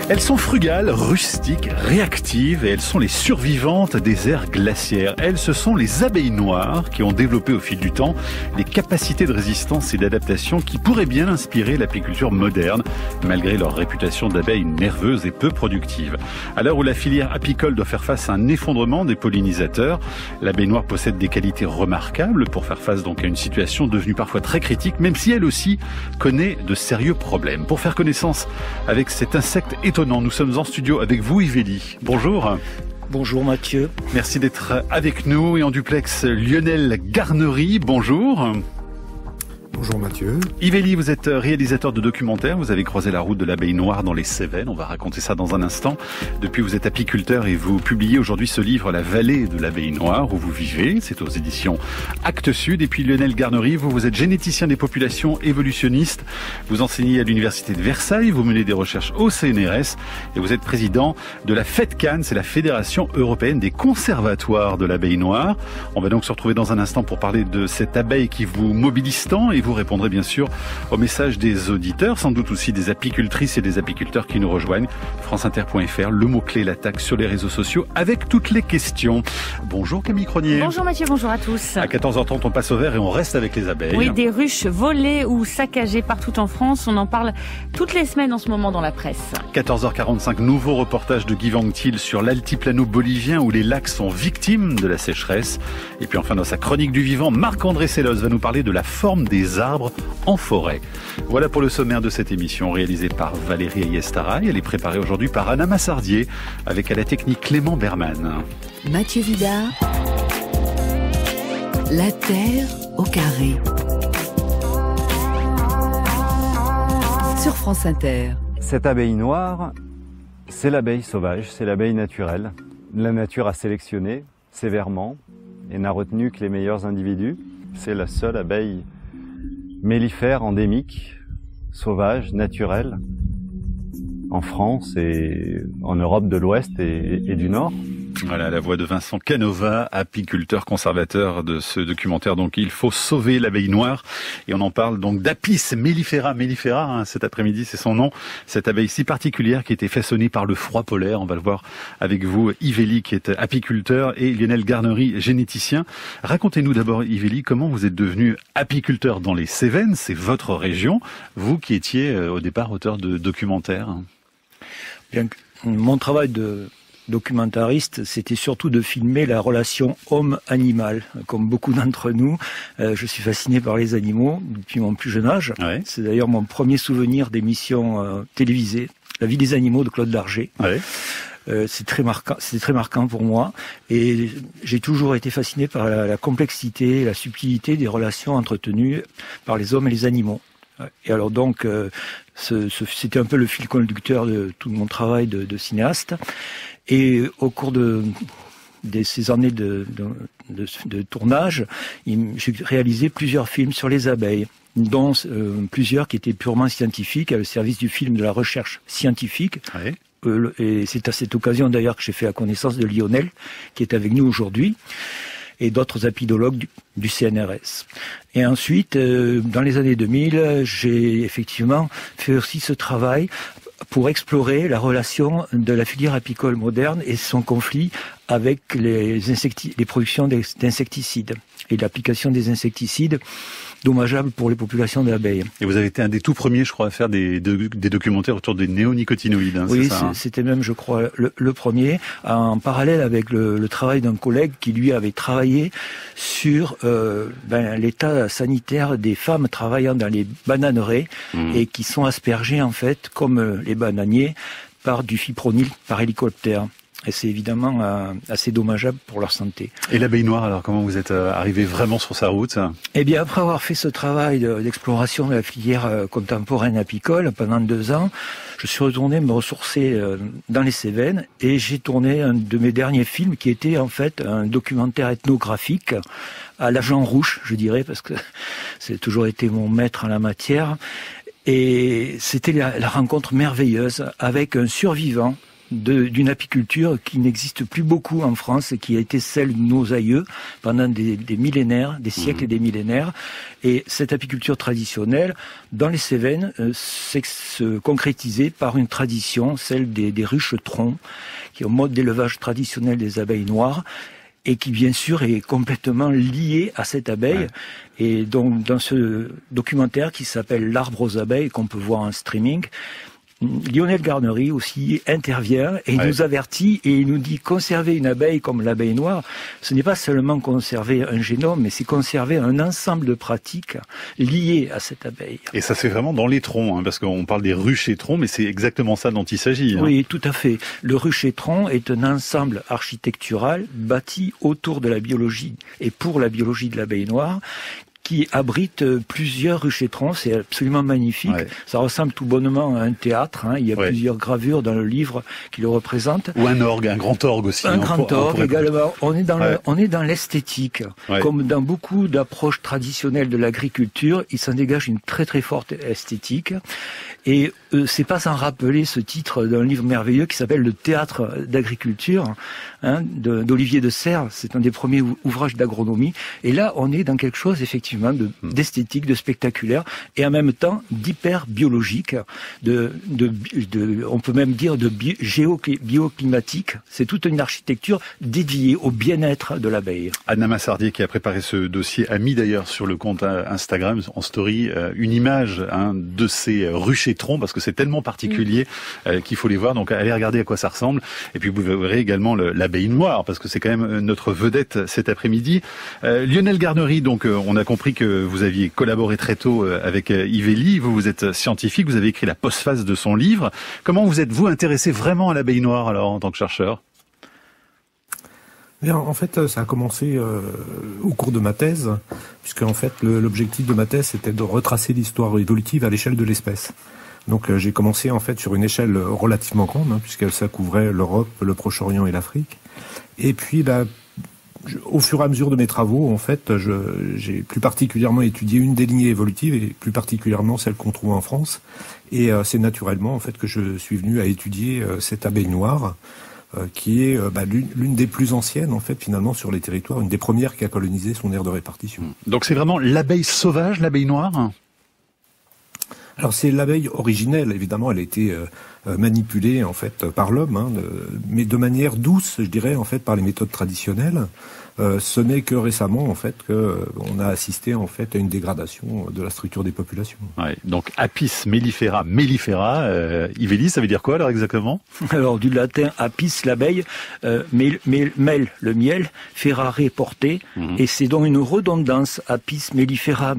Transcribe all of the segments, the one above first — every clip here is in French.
Elles sont frugales, rustiques, réactives et elles sont les survivantes des ères glaciaires. Elles, ce sont les abeilles noires qui ont développé au fil du temps les capacités de résistance et d'adaptation qui pourraient bien inspirer l'apiculture moderne, malgré leur réputation d'abeilles nerveuses et peu productives. À l'heure où la filière apicole doit faire face à un effondrement des pollinisateurs, l'abeille noire possède des qualités remarquables pour faire face donc à une situation devenue parfois très critique, même si elle aussi connaît de sérieux problèmes. Pour faire connaissance avec cet insecte étonnant, nous sommes en studio avec vous, Yvélie. Bonjour. Bonjour Mathieu. Merci d'être avec nous et en duplex, Lionel Garnery. Bonjour. Bonjour Mathieu. Yvélie, vous êtes réalisateur de documentaires, vous avez croisé la route de l'abeille noire dans les Cévennes, on va raconter ça dans un instant. Depuis, vous êtes apiculteur et vous publiez aujourd'hui ce livre, La vallée de l'abeille noire, où vous vivez, c'est aux éditions Actes Sud. Et puis Lionel Garnery, vous êtes généticien des populations, évolutionniste, vous enseignez à l'université de Versailles, vous menez des recherches au CNRS et vous êtes président de la FEDCAN, c'est la Fédération Européenne des Conservatoires de l'abeille noire. On va donc se retrouver dans un instant pour parler de cette abeille qui vous mobilise tant et vous répondrez bien sûr aux messages des auditeurs, sans doute aussi des apicultrices et des apiculteurs qui nous rejoignent. franceinter.fr, le mot-clé, l'attaque sur les réseaux sociaux avec toutes les questions. Bonjour Camille Cronier. Bonjour Mathieu, bonjour à tous. À 14h30, on passe au vert et on reste avec les abeilles. Oui, des ruches volées ou saccagées partout en France. On en parle toutes les semaines en ce moment dans la presse. 14h45, nouveau reportage de Guy Vanctil sur l'altiplano bolivien où les lacs sont victimes de la sécheresse. Et puis enfin, dans sa chronique du vivant, Marc-André Sellos va nous parler de la forme des arbres en forêt. Voilà pour le sommaire de cette émission réalisée par Valérie Ayestaraï. Elle est préparée aujourd'hui par Anna Massardier avec à la technique Clément Berman. Mathieu Vidard, la terre au carré. Sur France Inter. Cette abeille noire, c'est l'abeille sauvage, c'est l'abeille naturelle. La nature a sélectionné sévèrement et n'a retenu que les meilleurs individus. C'est la seule abeille mellifère endémique, sauvage, naturelle, en France et en Europe de l'Ouest et du Nord. Voilà la voix de Vincent Canova, apiculteur conservateur de ce documentaire. Donc il faut sauver l'abeille noire et on en parle donc d'Apis mellifera, cet après-midi, c'est son nom. Cette abeille si particulière qui était façonnée par le froid polaire. On va le voir avec vous, Yvélie qui est apiculteur et Lionel Garnery, généticien. Racontez-nous d'abord, Yvélie, comment vous êtes devenu apiculteur dans les Cévennes, c'est votre région, vous qui étiez au départ auteur de documentaires. Bien, mon travail de documentariste, c'était surtout de filmer la relation homme-animal. Comme beaucoup d'entre nous, je suis fasciné par les animaux depuis mon plus jeune âge. Ouais. C'est d'ailleurs mon premier souvenir d'émission télévisée, La vie des animaux de Claude Larger. Ouais. C'est très marquant pour moi. Et j'ai toujours été fasciné par la complexité, la subtilité des relations entretenues par les hommes et les animaux. Et alors donc, c'était un peu le fil conducteur de tout mon travail de cinéaste. Et au cours de ces années de tournage, j'ai réalisé plusieurs films sur les abeilles, dont plusieurs qui étaient purement scientifiques, à le service du film de la recherche scientifique. Ouais. Et c'est à cette occasion d'ailleurs que j'ai fait la connaissance de Lionel, qui est avec nous aujourd'hui, et d'autres apidologues du CNRS. Et ensuite, dans les années 2000, j'ai effectivement fait aussi ce travail pour explorer la relation de la filière apicole moderne et son conflit avec les productions d'insecticides et l'application des insecticides dommageables pour les populations d'abeilles. Et vous avez été un des tout premiers, je crois, à faire des documentaires autour des néonicotinoïdes. Hein, oui, c'est ça, c'était même, je crois, le premier, en parallèle avec le travail d'un collègue qui, lui, avait travaillé sur l'état sanitaire des femmes travaillant dans les bananeraies et qui sont aspergées, en fait, comme les bananiers, par du fipronil par hélicoptère. Et c'est évidemment assez dommageable pour leur santé. Et l'abeille noire, alors comment vous êtes arrivé vraiment sur sa route? Eh bien, après avoir fait ce travail d'exploration de la filière contemporaine apicole pendant 2 ans, je suis retourné me ressourcer dans les Cévennes et j'ai tourné un de mes derniers films qui était en fait un documentaire ethnographique à l'agent rouge, je dirais, parce que c'est toujours été mon maître en la matière. Et c'était la rencontre merveilleuse avec un survivant d'une apiculture qui n'existe plus beaucoup en France et qui a été celle de nos aïeux pendant des millénaires, des siècles et des millénaires. Et cette apiculture traditionnelle, dans les Cévennes, se concrétisait par une tradition, celle des ruches-troncs, qui est un mode d'élevage traditionnel des abeilles noires, et qui bien sûr est complètement lié à cette abeille. Ouais. Et donc dans ce documentaire qui s'appelle L'arbre aux abeilles, qu'on peut voir en streaming, Lionel Garnery aussi intervient et nous avertit et il nous dit conserver une abeille comme l'abeille noire, ce n'est pas seulement conserver un génome, mais c'est conserver un ensemble de pratiques liées à cette abeille. Et ça se fait vraiment dans les troncs, parce qu'on parle des ruches-troncs, mais c'est exactement ça dont il s'agit. Oui, tout à fait. Le ruche-tronc est un ensemble architectural bâti autour de la biologie et pour la biologie de l'abeille noire, qui abrite plusieurs ruches-troncs, c'est absolument magnifique. Ouais. Ça ressemble tout bonnement à un théâtre. Il y a plusieurs gravures dans le livre qui le représentent. Ou un orgue, un grand orgue aussi. Un grand orgue également. On est dans l'esthétique. Comme dans beaucoup d'approches traditionnelles de l'agriculture, il s'en dégage une très très forte esthétique. Et c'est pas sans rappeler ce titre d'un livre merveilleux qui s'appelle Le théâtre d'agriculture, d'Olivier de Serres. C'est un des premiers ouvrages d'agronomie. Et là, on est dans quelque chose effectivement d'esthétique, de spectaculaire, et en même temps d'hyper biologique, on peut même dire de bioclimatique. C'est toute une architecture dédiée au bien-être de l'abeille. Anna Massardier, qui a préparé ce dossier, a mis d'ailleurs sur le compte Instagram, en story, une image de ces ruches-troncs, parce que c'est tellement particulier qu'il faut les voir. Donc allez regarder à quoi ça ressemble. Et puis vous verrez également l'abeille noire, parce que c'est quand même notre vedette cet après-midi. Lionel Garnery, donc on a compris que vous aviez collaboré très tôt avec Yves Elie. Vous êtes scientifique, vous avez écrit la postface de son livre. Comment vous êtes-vous intéressé vraiment à l'abeille noire alors en tant que chercheur ? Bien, en fait, ça a commencé au cours de ma thèse, puisque en fait l'objectif de ma thèse c'était de retracer l'histoire évolutive à l'échelle de l'espèce. Donc j'ai commencé en fait sur une échelle relativement grande, puisque ça couvrait l'Europe, le Proche-Orient et l'Afrique. Et puis au fur et à mesure de mes travaux, en fait, j'ai plus particulièrement étudié une des lignées évolutives et plus particulièrement celle qu'on trouve en France. Et c'est naturellement en fait que je suis venu à étudier cette abeille noire, qui est l'une des plus anciennes en fait finalement sur les territoires, une des premières qui a colonisé son aire de répartition. Donc c'est vraiment l'abeille sauvage, l'abeille noire ? Alors c'est l'abeille originelle, évidemment, elle a été manipulée en fait par l'homme, mais de manière douce, je dirais, en fait, par les méthodes traditionnelles. Ce n'est que récemment, en fait, qu'on a assisté en fait à une dégradation de la structure des populations. Ouais, donc Apis mellifera, Yves Elie, ça veut dire quoi alors exactement ? Alors du latin apis, l'abeille, mel, le miel, ferrare, porter, et c'est donc une redondance apis mellifera,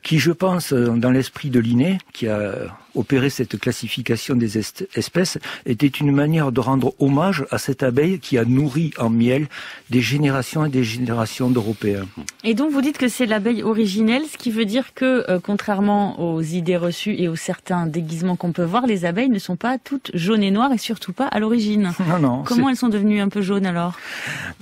qui, je pense, dans l'esprit de Linné, qui a opéré cette classification des espèces, était une manière de rendre hommage à cette abeille qui a nourri en miel des générations et des générations d'Européens. Et donc vous dites que c'est l'abeille originelle, ce qui veut dire que, contrairement aux idées reçues et aux certains déguisements qu'on peut voir, les abeilles ne sont pas toutes jaunes et noires et surtout pas à l'origine. Non. Comment elles sont devenues un peu jaunes alors ?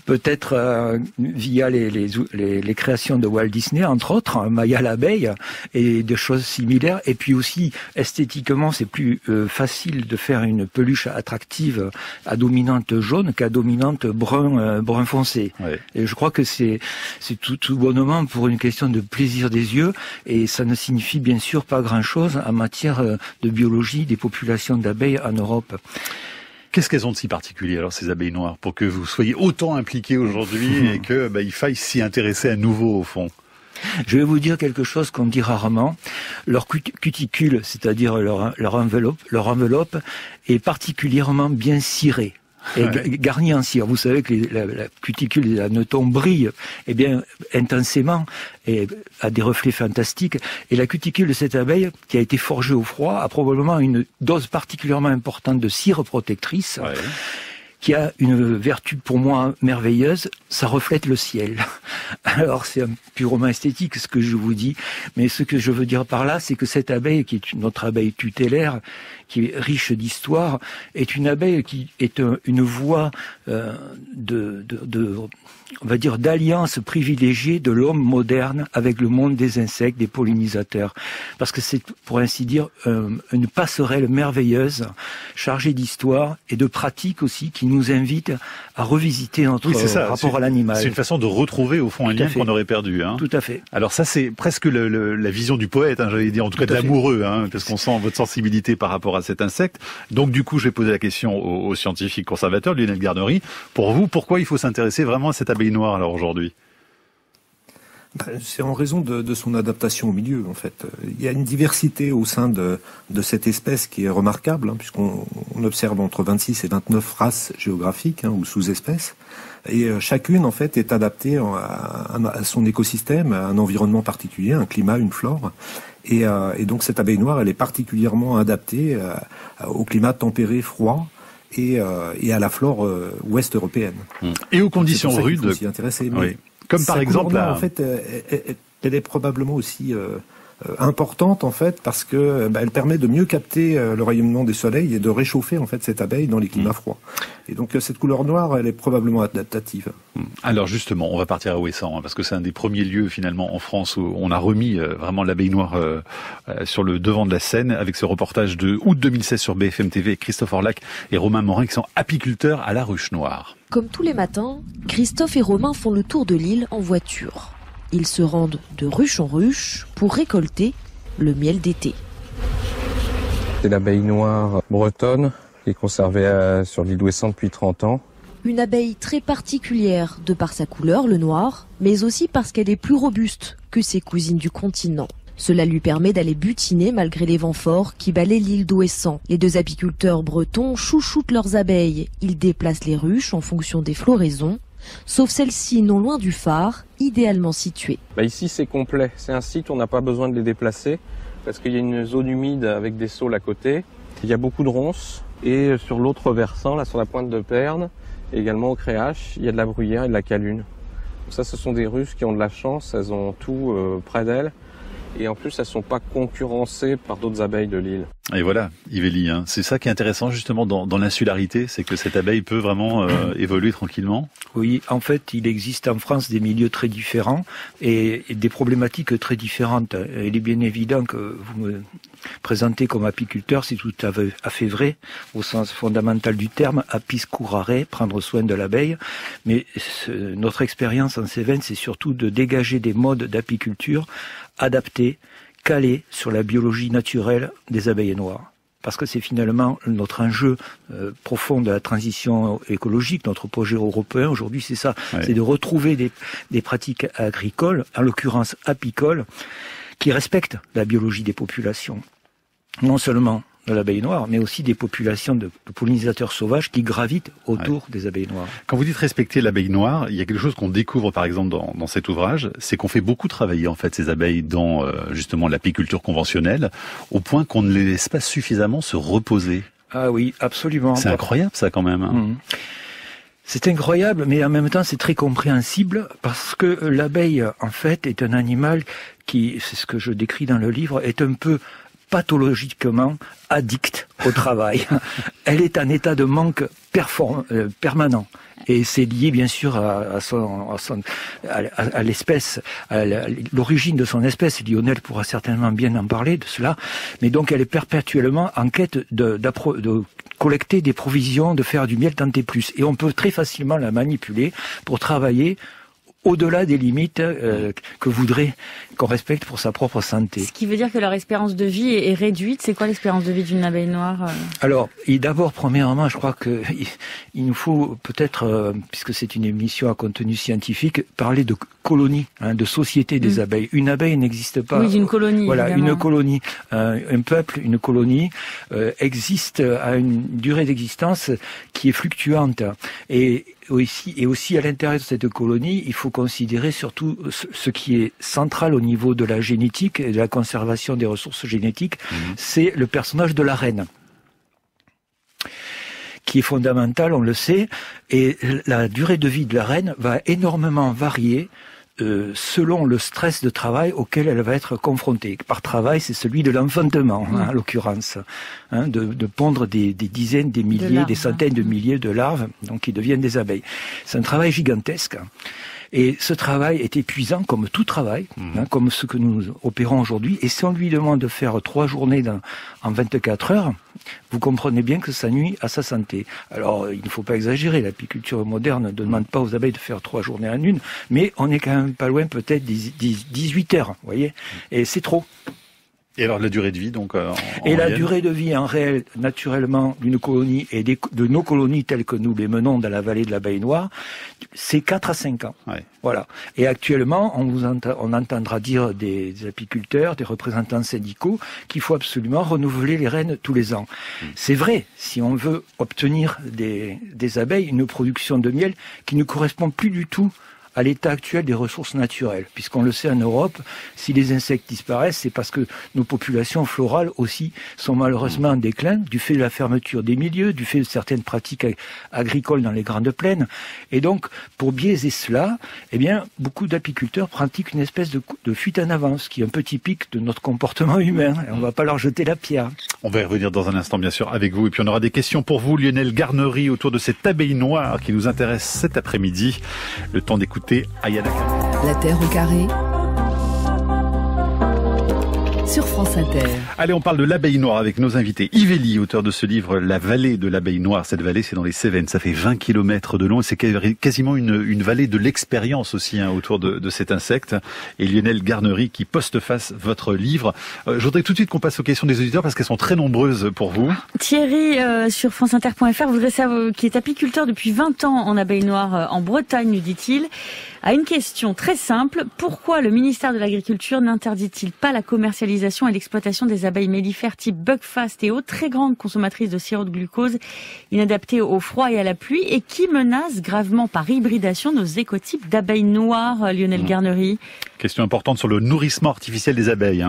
Peut-être via les créations de Walt Disney, entre autres, Maya l'abeille, et des choses similaires. Et puis aussi, esthétiquement, c'est plus facile de faire une peluche attractive à dominante jaune qu'à dominante brun foncé. Ouais. Et je crois que c'est tout bonnement pour une question de plaisir des yeux, et ça ne signifie bien sûr pas grand-chose en matière de biologie des populations d'abeilles en Europe. Qu'est-ce qu'elles ont de si particulier alors ces abeilles noires pour que vous soyez autant impliqués aujourd'hui et que il faille s'y intéresser à nouveau au fond ? Je vais vous dire quelque chose qu'on dit rarement. Leur cuticule, c'est-à-dire leur enveloppe, est particulièrement bien cirée et garnie en cire. Vous savez que la cuticule des hannetons brille intensément et a des reflets fantastiques. Et la cuticule de cette abeille, qui a été forgée au froid, a probablement une dose particulièrement importante de cire protectrice. Ouais. qui a une vertu pour moi merveilleuse, ça reflète le ciel. Alors c'est purement esthétique ce que je vous dis, mais ce que je veux dire par là, c'est que cette abeille, qui est notre abeille tutélaire, qui est riche d'histoire, est une abeille qui est une voie on va dire, d'alliance privilégiée de l'homme moderne avec le monde des insectes, des pollinisateurs. Parce que c'est, pour ainsi dire, une passerelle merveilleuse, chargée d'histoire et de pratiques aussi, qui nous invite à revisiter notre rapport à l'animal. C'est une façon de retrouver, au fond, un lien qu'on aurait perdu. Hein. Tout à fait. Alors ça, c'est presque la vision du poète, hein, j'allais dire, en tout cas de l'amoureux, hein, parce qu'on sent votre sensibilité par rapport à cet insecte. Donc du coup, je vais poser la question au scientifique conservateur, Lionel Garnery. Pour vous, pourquoi il faut s'intéresser vraiment à cette abeille noire alors aujourd'hui ? C'est en raison de son adaptation au milieu, en fait. Il y a une diversité au sein de cette espèce qui est remarquable, hein, puisqu'on observe entre 26 et 29 races géographiques, hein, ou sous-espèces. Et chacune, en fait, est adaptée à son écosystème, à un environnement particulier, un climat, une flore. Et donc cette abeille noire, elle est particulièrement adaptée au climat tempéré, froid, et à la flore ouest européenne. Et aux conditions rudes. Il faut s'y intéresser. Mais oui. Comme par exemple, en fait, elle est probablement aussi importante en fait parce que elle permet de mieux capter le rayonnement des soleils et de réchauffer en fait cette abeille dans les climats froids. Et donc cette couleur noire, elle est probablement adaptative. Alors justement, on va partir à Ouessant, hein, parce que c'est un des premiers lieux finalement en France où on a remis vraiment l'abeille noire sur le devant de la scène, avec ce reportage de août 2016 sur BFM TV, Christophe Orlac et Romain Morin qui sont apiculteurs à la Ruche Noire. Comme tous les matins, Christophe et Romain font le tour de l'île en voiture. Ils se rendent de ruche en ruche pour récolter le miel d'été. C'est l'abeille noire bretonne qui est conservée sur l'île d'Ouessant depuis 30 ans. Une abeille très particulière de par sa couleur, le noir, mais aussi parce qu'elle est plus robuste que ses cousines du continent. Cela lui permet d'aller butiner malgré les vents forts qui balaient l'île d'Ouessant. Les deux apiculteurs bretons chouchoutent leurs abeilles. Ils déplacent les ruches en fonction des floraisons, sauf celle-ci non loin du phare, idéalement située. Ici c'est complet, c'est un site où on n'a pas besoin de les déplacer parce qu'il y a une zone humide avec des saules à côté. Il y a beaucoup de ronces et sur l'autre versant, là sur la pointe de Perne, et également au Créache, il y a de la bruyère et de la calune. Donc ça, ce sont des ruches qui ont de la chance, elles ont tout près d'elles. Et en plus, elles ne sont pas concurrencées par d'autres abeilles de l'île. Et voilà, Yvélie, hein. C'est ça qui est intéressant justement dans l'insularité, c'est que cette abeille peut vraiment évoluer tranquillement. Oui, en fait, il existe en France des milieux très différents et des problématiques très différentes. Il est bien évident que vous me présentez comme apiculteur, c'est tout à fait vrai, au sens fondamental du terme, apis curare, prendre soin de l'abeille. Mais notre expérience en Cévennes, c'est surtout de dégager des modes d'apiculture adaptés, calés sur la biologie naturelle des abeilles noires. Parce que c'est finalement notre enjeu profond de la transition écologique, notre projet européen aujourd'hui, c'est ça, c'est de retrouver des pratiques agricoles, en l'occurrence apicoles, qui respectent la biologie des populations. Non seulement de l'abeille noire, mais aussi des populations de pollinisateurs sauvages qui gravitent autour des abeilles noires. Quand vous dites respecter l'abeille noire, il y a quelque chose qu'on découvre par exemple dans cet ouvrage, c'est qu'on fait beaucoup travailler en fait ces abeilles dans justement l'apiculture conventionnelle, au point qu'on ne les laisse pas suffisamment se reposer. Ah oui, absolument. C'est incroyable ça quand même. Hein. C'est incroyable, mais en même temps c'est très compréhensible parce que l'abeille en fait est un animal qui, c'est ce que je décris dans le livre, est un peu pathologiquement addicte au travail. Elle est en état de manque permanent. Et c'est lié bien sûr à l'espèce, à l'origine de son espèce. Lionel pourra certainement bien en parler de cela. Mais donc elle est perpétuellement en quête de collecter des provisions, de faire du miel tant et plus. Et on peut très facilement la manipuler pour travailler au-delà des limites que voudrait qu'on respecte pour sa propre santé. Ce qui veut dire que leur espérance de vie est réduite. C'est quoi l'espérance de vie d'une abeille noire ? Alors, d'abord, premièrement, je crois que il nous faut peut-être, puisque c'est une émission à contenu scientifique, parler de colonie, de société des abeilles. Une abeille n'existe pas. Oui, une colonie. Voilà, évidemment. une colonie. Un peuple, une colonie, existe à une durée d'existence qui est fluctuante. Et aussi à l'intérieur de cette colonie, il faut considérer surtout ce qui est central au niveau de la génétique et de la conservation des ressources génétiques, c'est le personnage de la reine, qui est fondamentale, on le sait, et la durée de vie de la reine va énormément varier selon le stress de travail auquel elle va être confrontée. Par travail, c'est celui de l'enfantement, en l'occurrence, de pondre des dizaines, des milliers, des centaines de milliers de larves, donc qui deviennent des abeilles. C'est un travail gigantesque. Et ce travail est épuisant, comme tout travail, comme ce que nous opérons aujourd'hui. Et si on lui demande de faire 3 journées en 24 heures, vous comprenez bien que ça nuit à sa santé. Alors, il ne faut pas exagérer, l'apiculture moderne ne demande pas aux abeilles de faire 3 journées en une, mais on est quand même pas loin peut-être 18 heures, vous voyez, et c'est trop. Et alors la durée de vie, donc la durée de vie en réel, naturellement, d'une colonie et de nos colonies telles que nous les menons dans la vallée de l'Abeille Noire, c'est 4 à 5 ans. Ouais. Voilà. Et actuellement, on entendra dire des apiculteurs, des représentants syndicaux, qu'il faut absolument renouveler les reines tous les ans. C'est vrai, si on veut obtenir des abeilles, une production de miel qui ne correspond plus du tout à l'état actuel des ressources naturelles. Puisqu'on le sait en Europe, si les insectes disparaissent, c'est parce que nos populations florales aussi sont malheureusement en déclin, du fait de la fermeture des milieux, du fait de certaines pratiques agricoles dans les grandes plaines. Et donc, pour biaiser cela, eh bien, beaucoup d'apiculteurs pratiquent une espèce de fuite en avance, qui est un peu typique de notre comportement humain. Et on ne va pas leur jeter la pierre. On va y revenir dans un instant, bien sûr, avec vous. Et puis on aura des questions pour vous, Lionel Garnery, autour de cette abeille noire qui nous intéresse cet après-midi. Le temps d'écouter Ayana Kamel. La Terre au carré. Sur France Inter. Allez, on parle de l'abeille noire avec nos invités. Yves Elie, auteur de ce livre, La vallée de l'abeille noire. Cette vallée, c'est dans les Cévennes. Ça fait 20 kilomètres de long et c'est quasiment une vallée de l'expérience aussi autour de cet insecte. Et Lionel Garnery qui postface votre livre. Je voudrais tout de suite qu'on passe aux questions des auditeurs parce qu'elles sont très nombreuses pour vous. Thierry, sur franceinter.fr, voudrait savoir, qui est apiculteur depuis 20 ans en abeille noire en Bretagne, nous dit-il, a une question très simple. Pourquoi le ministère de l'Agriculture n'interdit-il pas la commercialisation et l'exploitation des abeilles mellifères type Buckfast et autres, très grandes consommatrices de sirop de glucose, inadaptées au froid et à la pluie, et qui menacent gravement par hybridation nos écotypes d'abeilles noires, Lionel Garnery? Question importante sur le nourrissement artificiel des abeilles.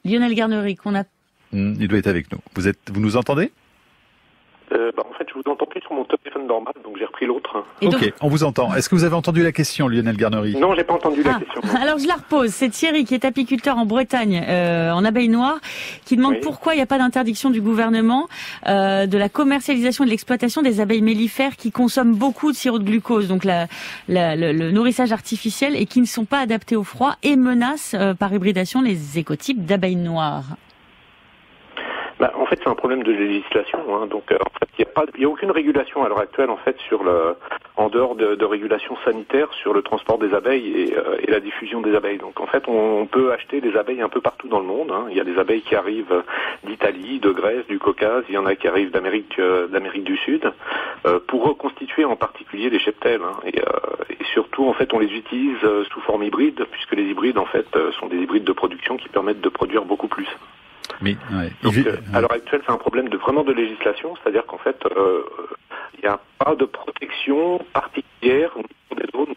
Lionel Garnery, qu'on a... Il doit être avec nous. Vous nous entendez? En fait, je vous entends plus sur mon téléphone normal, donc j'ai repris l'autre. Ok, on vous entend. Est-ce que vous avez entendu la question, Lionel Garnery? Non, j'ai pas entendu la question. Alors je la repose. C'est Thierry qui est apiculteur en Bretagne, en abeille noire, qui demande pourquoi il n'y a pas d'interdiction du gouvernement de la commercialisation et de l'exploitation des abeilles mellifères qui consomment beaucoup de sirop de glucose, donc le nourrissage artificiel, et qui ne sont pas adaptés au froid et menacent par hybridation les écotypes d'abeilles noires. En fait, c'est un problème de législation. Donc, en fait, il n'y a aucune régulation à l'heure actuelle, en fait, en dehors de régulation sanitaire sur le transport des abeilles et la diffusion des abeilles. Donc, en fait, on peut acheter des abeilles un peu partout dans le monde. Il y a des abeilles qui arrivent d'Italie, de Grèce, du Caucase. Il y en a qui arrivent d'Amérique du Sud pour reconstituer en particulier les cheptels. Et surtout, en fait, on les utilise sous forme hybride, puisque les hybrides, en fait, sont des hybrides de production qui permettent de produire beaucoup plus. Mais, donc, à l'heure actuelle, c'est un problème vraiment de législation, c'est-à-dire qu'en fait, il n'y a pas de protection particulière au niveau des zones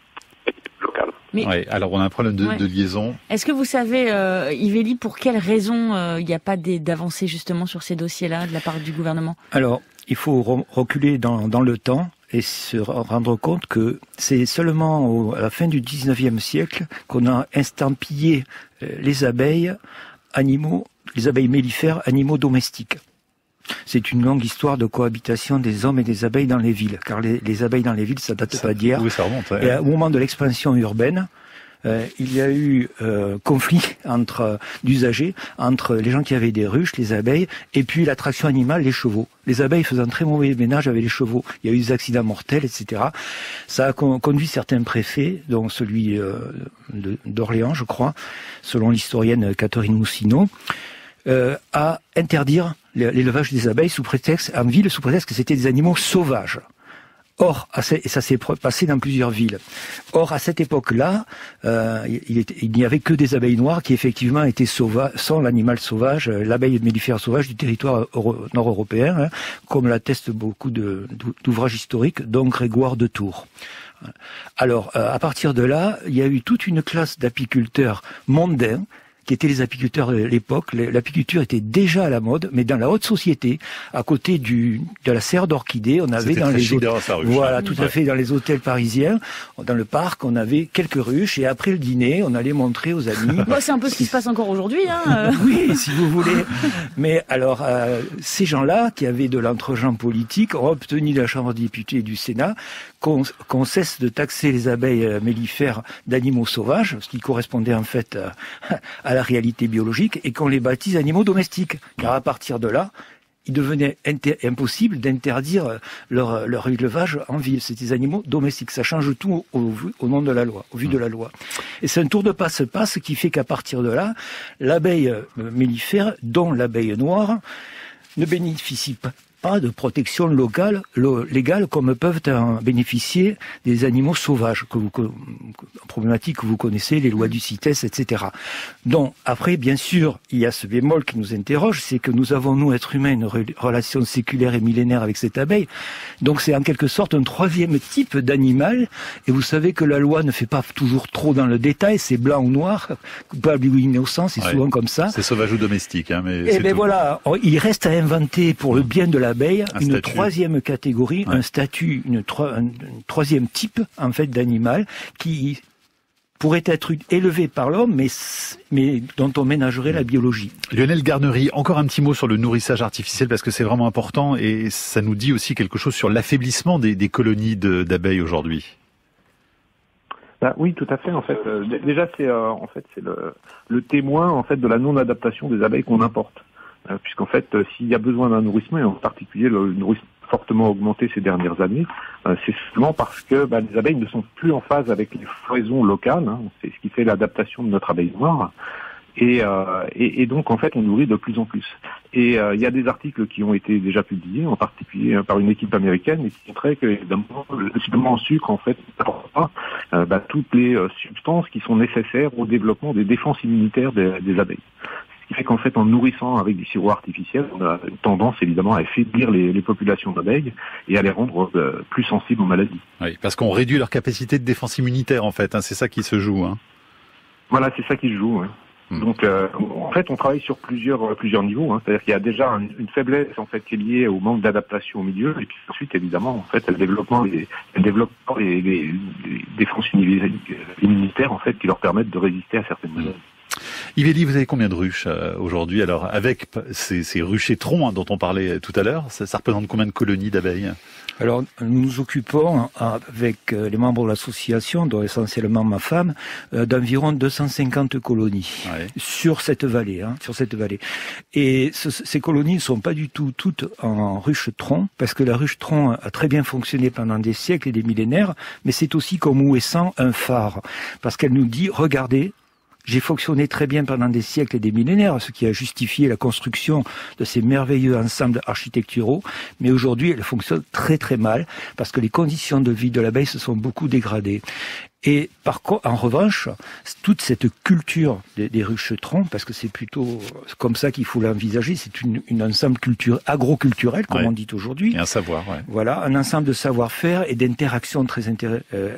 locales. Alors on a un problème de liaison. Est-ce que vous savez, Yves Elie, pour quelles raisons il n'y a pas d'avancée justement sur ces dossiers-là de la part du gouvernement? Alors, il faut reculer dans le temps et se rendre compte que c'est seulement à la fin du 19e siècle qu'on a estampillé les abeilles mellifères, animaux domestiques. C'est une longue histoire de cohabitation des hommes et des abeilles dans les villes, car les abeilles dans les villes, ça date pas d'hier. Oui, ça remonte. Et au moment de l'expansion urbaine, il y a eu conflit d'usagers entre les gens qui avaient des ruches, les abeilles, et puis l'attraction animale, les chevaux. Les abeilles faisant très mauvais ménage avec les chevaux. Il y a eu des accidents mortels, etc. Ça a conduit certains préfets, dont celui d'Orléans, je crois, selon l'historienne Catherine Moussineau, à interdire l'élevage des abeilles en ville sous prétexte que c'était des animaux sauvages. Or, et ça s'est passé dans plusieurs villes. Or, à cette époque-là, il n'y avait que des abeilles noires qui effectivement sont l'animal sauvage, l'abeille mellifère sauvage du territoire nord-européen, comme l'attestent beaucoup d'ouvrages historiques, dont Grégoire de Tours. Alors, à partir de là, il y a eu toute une classe d'apiculteurs mondains qui étaient les apiculteurs de l'époque. L'apiculture était déjà à la mode, mais dans la haute société, à côté de la serre d'orchidées, on avait dans les hôtels, voilà, tout à fait, dans les hôtels parisiens, dans le parc, on avait quelques ruches, et après le dîner, on allait montrer aux amis. Bon, c'est un peu ce qui se passe encore aujourd'hui, hein. Oui, si vous voulez. Mais alors, ces gens-là, qui avaient de l'entre-gens politique, ont obtenu de la Chambre des députés et du Sénat qu'on cesse de taxer les abeilles mellifères d'animaux sauvages, ce qui correspondait en fait à la réalité biologique, et qu'on les baptise animaux domestiques. Car à partir de là, il devenait impossible d'interdire leur élevage en ville. C'est des animaux domestiques. Ça change tout au nom de la loi, au vu de la loi. Et c'est un tour de passe-passe qui fait qu'à partir de là, l'abeille mellifère, dont l'abeille noire, ne bénéficie pas de protection légale comme peuvent en bénéficier des animaux sauvages, problématiques que vous connaissez, les lois du CITES, etc. Donc, après, bien sûr, il y a ce bémol qui nous interroge, c'est que nous avons, nous, êtres humains, une relation séculaire et millénaire avec cette abeille. Donc, c'est en quelque sorte un troisième type d'animal, et vous savez que la loi ne fait pas toujours trop dans le détail, c'est blanc ou noir, coupable ou innocent, c'est souvent comme ça. C'est sauvage ou domestique, hein, mais et bien voilà, il reste à inventer pour le bien de l'abeille une troisième catégorie, un statut, un troisième type en fait d'animal qui pourrait être élevé par l'homme, mais dont on ménagerait la biologie. Lionel Garnery, encore un petit mot sur le nourrissage artificiel, parce que c'est vraiment important, et ça nous dit aussi quelque chose sur l'affaiblissement des colonies d'abeilles aujourd'hui. Oui, tout à fait. En fait, déjà c'est le témoin en fait de la non-adaptation des abeilles qu'on importe. Puisqu'en fait, s'il y a besoin d'un nourrissement, et en particulier le nourrissement fortement augmenté ces dernières années, c'est seulement parce que les abeilles ne sont plus en phase avec les floraisons locales, hein, c'est ce qui fait l'adaptation de notre abeille noire, et donc en fait on nourrit de plus en plus. Et il y a des articles qui ont été déjà publiés, en particulier par une équipe américaine, et qui montraient que évidemment le supplément en sucre en fait n'apporte pas toutes les substances qui sont nécessaires au développement des défenses immunitaires des abeilles. Ce qui fait qu'en fait, en nourrissant avec du sirop artificiel, on a une tendance évidemment à affaiblir les populations d'abeilles et à les rendre plus sensibles aux maladies. Oui, parce qu'on réduit leur capacité de défense immunitaire en fait, hein, c'est ça qui se joue. Hein. Voilà, c'est ça qui se joue. Ouais. Donc, en fait, on travaille sur plusieurs niveaux. Hein. C'est-à-dire qu'il y a déjà une faiblesse en fait qui est liée au manque d'adaptation au milieu, et puis ensuite, évidemment, en fait, le développement des défenses immunitaires en fait qui leur permettent de résister à certaines maladies. Yves, vous avez combien de ruches aujourd'hui? Alors, avec ces ruchers troncs dont on parlait tout à l'heure, ça représente combien de colonies d'abeilles? Alors, nous nous occupons, avec les membres de l'association, dont essentiellement ma femme, d'environ 250 colonies sur cette vallée. Et ces colonies ne sont pas du tout toutes en ruche-tronc, parce que la ruche-tronc a très bien fonctionné pendant des siècles et des millénaires, mais c'est aussi comme Ouessant un phare, parce qu'elle nous dit, regardez, j'ai fonctionné très bien pendant des siècles et des millénaires, ce qui a justifié la construction de ces merveilleux ensembles architecturaux. Mais aujourd'hui, elle fonctionne très très mal parce que les conditions de vie de l'abeille se sont beaucoup dégradées. Et par contre, en revanche, toute cette culture des ruches-troncs, parce que c'est plutôt comme ça qu'il faut l'envisager, c'est une ensemble agroculturel, comme on dit aujourd'hui. Et un savoir, Voilà, un ensemble de savoir-faire et d'interactions très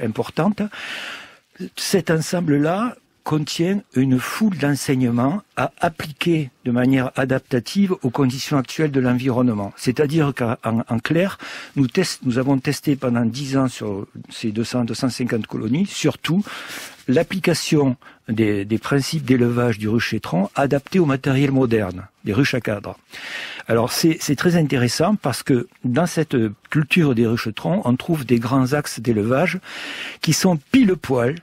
importantes. Cet ensemble-là contient une foule d'enseignements à appliquer de manière adaptative aux conditions actuelles de l'environnement. C'est-à-dire qu'en clair, nous avons testé pendant 10 ans sur ces 250 colonies, surtout l'application des principes d'élevage du rucher-tronc adaptés au matériel moderne, des ruches à cadre. Alors c'est très intéressant parce que dans cette culture des ruches-troncs, on trouve des grands axes d'élevage qui sont pile poil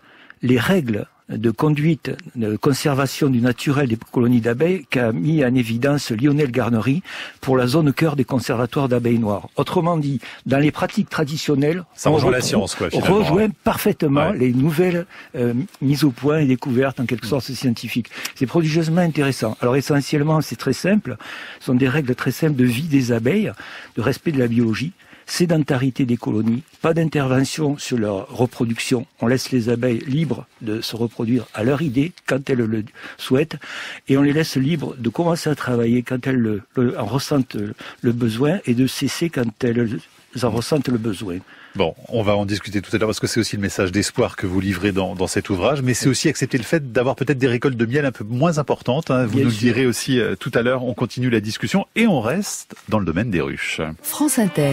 les règles de conduite, de conservation du naturel des colonies d'abeilles qu'a mis en évidence Lionel Garnery pour la zone cœur des conservatoires d'abeilles noires. Autrement dit, dans les pratiques traditionnelles, ça rejoint la science, quoi, finalement. Rejoint parfaitement les nouvelles mises au point et découvertes, en quelque sorte scientifiques. C'est prodigieusement intéressant. Alors essentiellement, c'est très simple. Ce sont des règles très simples de vie des abeilles, de respect de la biologie, sédentarité des colonies, pas d'intervention sur leur reproduction. On laisse les abeilles libres de se reproduire à leur idée, quand elles le souhaitent, et on les laisse libres de commencer à travailler quand elles en ressentent le besoin et de cesser quand elles en ressentent le besoin. Bon, on va en discuter tout à l'heure parce que c'est aussi le message d'espoir que vous livrez dans cet ouvrage, mais c'est aussi accepter le fait d'avoir peut-être des récoltes de miel un peu moins importantes. Hein. Vous nous le direz aussi tout à l'heure. On continue la discussion et on reste dans le domaine des ruches. France Inter.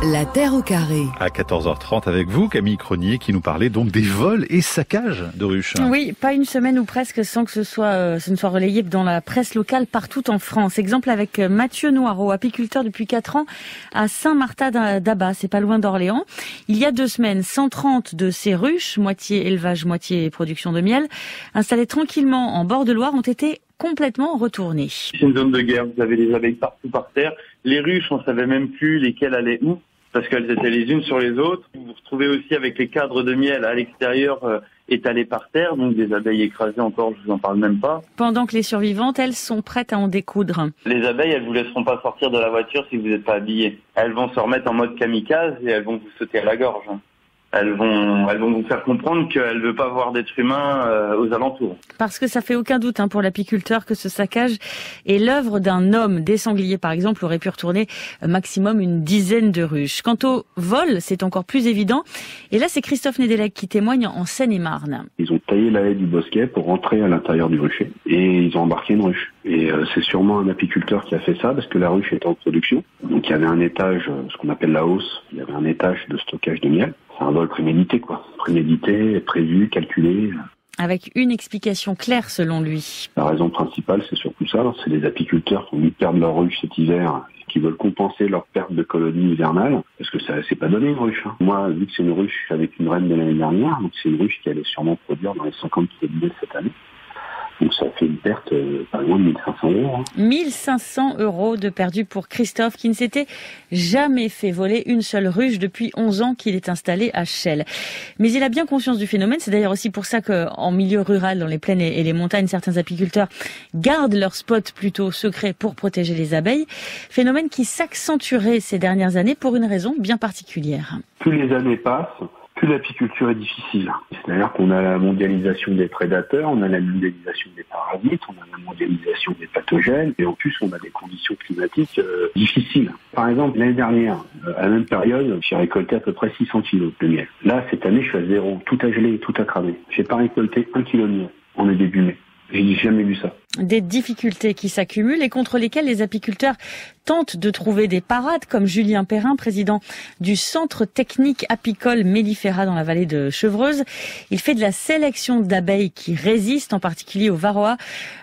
La Terre au carré. À 14h30 avec vous, Camille Cronier, qui nous parlait donc des vols et saccages de ruches. Oui, pas une semaine ou presque sans que ce ne soit relayé dans la presse locale partout en France. Exemple avec Mathieu Noireau, apiculteur depuis 4 ans à Saint-Martin-d'Abas, c'est pas loin d'Orléans. Il y a 2 semaines, 130 de ces ruches, moitié élevage, moitié production de miel, installées tranquillement en bord de Loire, ont été complètement retournées. C'est une zone de guerre, vous avez des abeilles partout par terre. Les ruches, on savait même plus lesquelles allaient où, parce qu'elles étaient les unes sur les autres. Vous vous retrouvez aussi avec les cadres de miel à l'extérieur étalés par terre, donc des abeilles écrasées encore, je vous en parle même pas. Pendant que les survivantes, elles, sont prêtes à en découdre. Les abeilles, elles vous laisseront pas sortir de la voiture si vous n'êtes pas habillé. Elles vont se remettre en mode kamikaze et elles vont vous sauter à la gorge. Elles vont vous faire comprendre qu'elles ne veulent pas voir d'êtres humains aux alentours. Parce que ça fait aucun doute pour l'apiculteur que ce saccage est l'œuvre d'un homme. Des sangliers, par exemple, auraient pu retourner maximum une dizaine de ruches. Quant au vol, c'est encore plus évident. Et là, c'est Christophe Nedelec qui témoigne en Seine-et-Marne. Ils ont taillé la haie du bosquet pour rentrer à l'intérieur du rucher. Et ils ont embarqué une ruche. Et c'est sûrement un apiculteur qui a fait ça, parce que la ruche est en production. Donc il y avait un étage, ce qu'on appelle la hausse, il y avait un étage de stockage de miel. C'est un vol prémédité, quoi. Prémédité, prévu, calculé. Avec une explication claire, selon lui. La raison principale, c'est surtout ça. C'est les apiculteurs qui ont dû perdre leur ruche cet hiver, qui veulent compenser leur perte de colonies hivernales, parce que ça, c'est pas donné une ruche. Hein. Moi, vu que c'est une ruche avec une reine de l'année dernière, donc c'est une ruche qui allait sûrement produire dans les 50 kg de miel cette année. Donc ça fait une perte pas loin de 1 500 €. Hein. 1 500 € de perdu pour Christophe, qui ne s'était jamais fait voler une seule ruche depuis 11 ans qu'il est installé à Chelles. Mais il a bien conscience du phénomène. C'est d'ailleurs aussi pour ça qu'en milieu rural, dans les plaines et les montagnes, certains apiculteurs gardent leurs spots plutôt secrets pour protéger les abeilles. Phénomène qui s'accentuerait ces dernières années pour une raison bien particulière. Plus les années passent, plus l'apiculture est difficile. C'est-à-dire qu'on a la mondialisation des prédateurs, on a la mondialisation des parasites, on a la mondialisation des pathogènes, et en plus on a des conditions climatiques difficiles. Par exemple, l'année dernière, à la même période, j'ai récolté à peu près 600 kilos de miel. Là, cette année, je suis à 0, tout a gelé, tout a cramé. J'ai pas récolté 1 kilo de miel en début mai. J'ai jamais vu ça. Des difficultés qui s'accumulent et contre lesquelles les apiculteurs tentent de trouver des parades, comme Julien Perrin, président du Centre technique apicole mellifera dans la vallée de Chevreuse. Il fait de la sélection d'abeilles qui résistent, en particulier au varroa,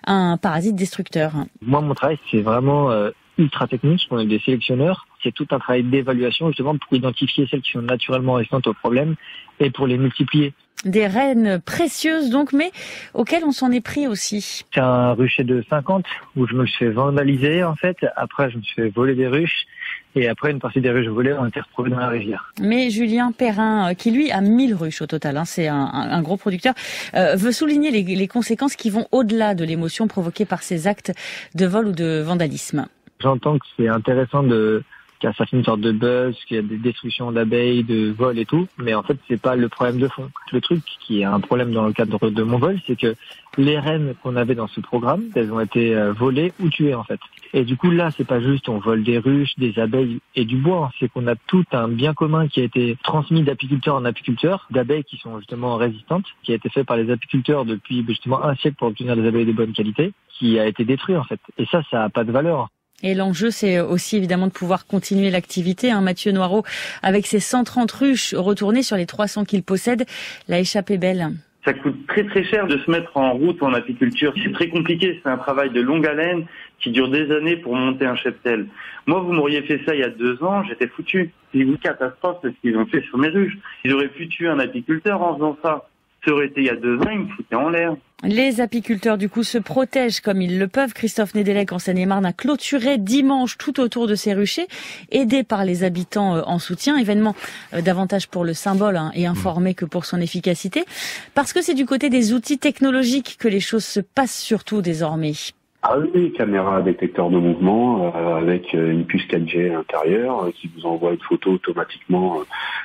un parasite destructeur. Moi, mon travail, c'est vraiment ultra technique. On est des sélectionneurs. C'est tout un travail d'évaluation, justement, pour identifier celles qui sont naturellement résistantes au problème et pour les multiplier. Des reines précieuses donc, mais auxquelles on s'en est pris aussi. C'est un rucher de 50 où je me le suis fait vandaliser en fait. Après, je me suis fait voler des ruches. Et après, une partie des ruches volées ont été retrouvées dans la rivière. Mais Julien Perrin, qui lui a 1000 ruches au total, c'est un gros producteur, veut souligner les conséquences qui vont au-delà de l'émotion provoquée par ces actes de vol ou de vandalisme. J'entends que c'est intéressant qu'il y a une sorte de buzz, qu'il y a des destructions d'abeilles, de vols et tout, mais en fait c'est pas le problème de fond. Le truc qui est un problème dans le cadre de mon vol, c'est que les reines qu'on avait dans ce programme, elles ont été volées ou tuées en fait. Et du coup là, c'est pas juste on vole des ruches, des abeilles et du bois, c'est qu'on a tout un bien commun qui a été transmis d'apiculteur en apiculteur, d'abeilles qui sont justement résistantes, qui a été fait par les apiculteurs depuis justement un siècle pour obtenir des abeilles de bonne qualité, qui a été détruit en fait. Et ça a pas de valeur. Et l'enjeu, c'est aussi évidemment de pouvoir continuer l'activité. Mathieu Noireau, avec ses 130 ruches retournées sur les 300 qu'il possède, l'a échappé belle. Ça coûte très très cher de se mettre en route en apiculture. C'est très compliqué, c'est un travail de longue haleine qui dure des années pour monter un cheptel. Moi, vous m'auriez fait ça il y a 2 ans, j'étais foutu. C'est une catastrophe ce qu'ils ont fait sur mes ruches. Ils auraient pu tuer un apiculteur en faisant ça. Ça aurait été il y a 2 ans, ils me foutaient en l'air. Les apiculteurs, du coup, se protègent comme ils le peuvent. Christophe Nedelec, en Seine-et-Marne, a clôturé dimanche tout autour de ces ruchers, aidé par les habitants en soutien. Événement davantage pour le symbole et informé que pour son efficacité. Parce que c'est du côté des outils technologiques que les choses se passent surtout désormais. Ah oui, caméra détecteur de mouvement avec une puce 4G à l'intérieur qui vous envoie une photo automatiquement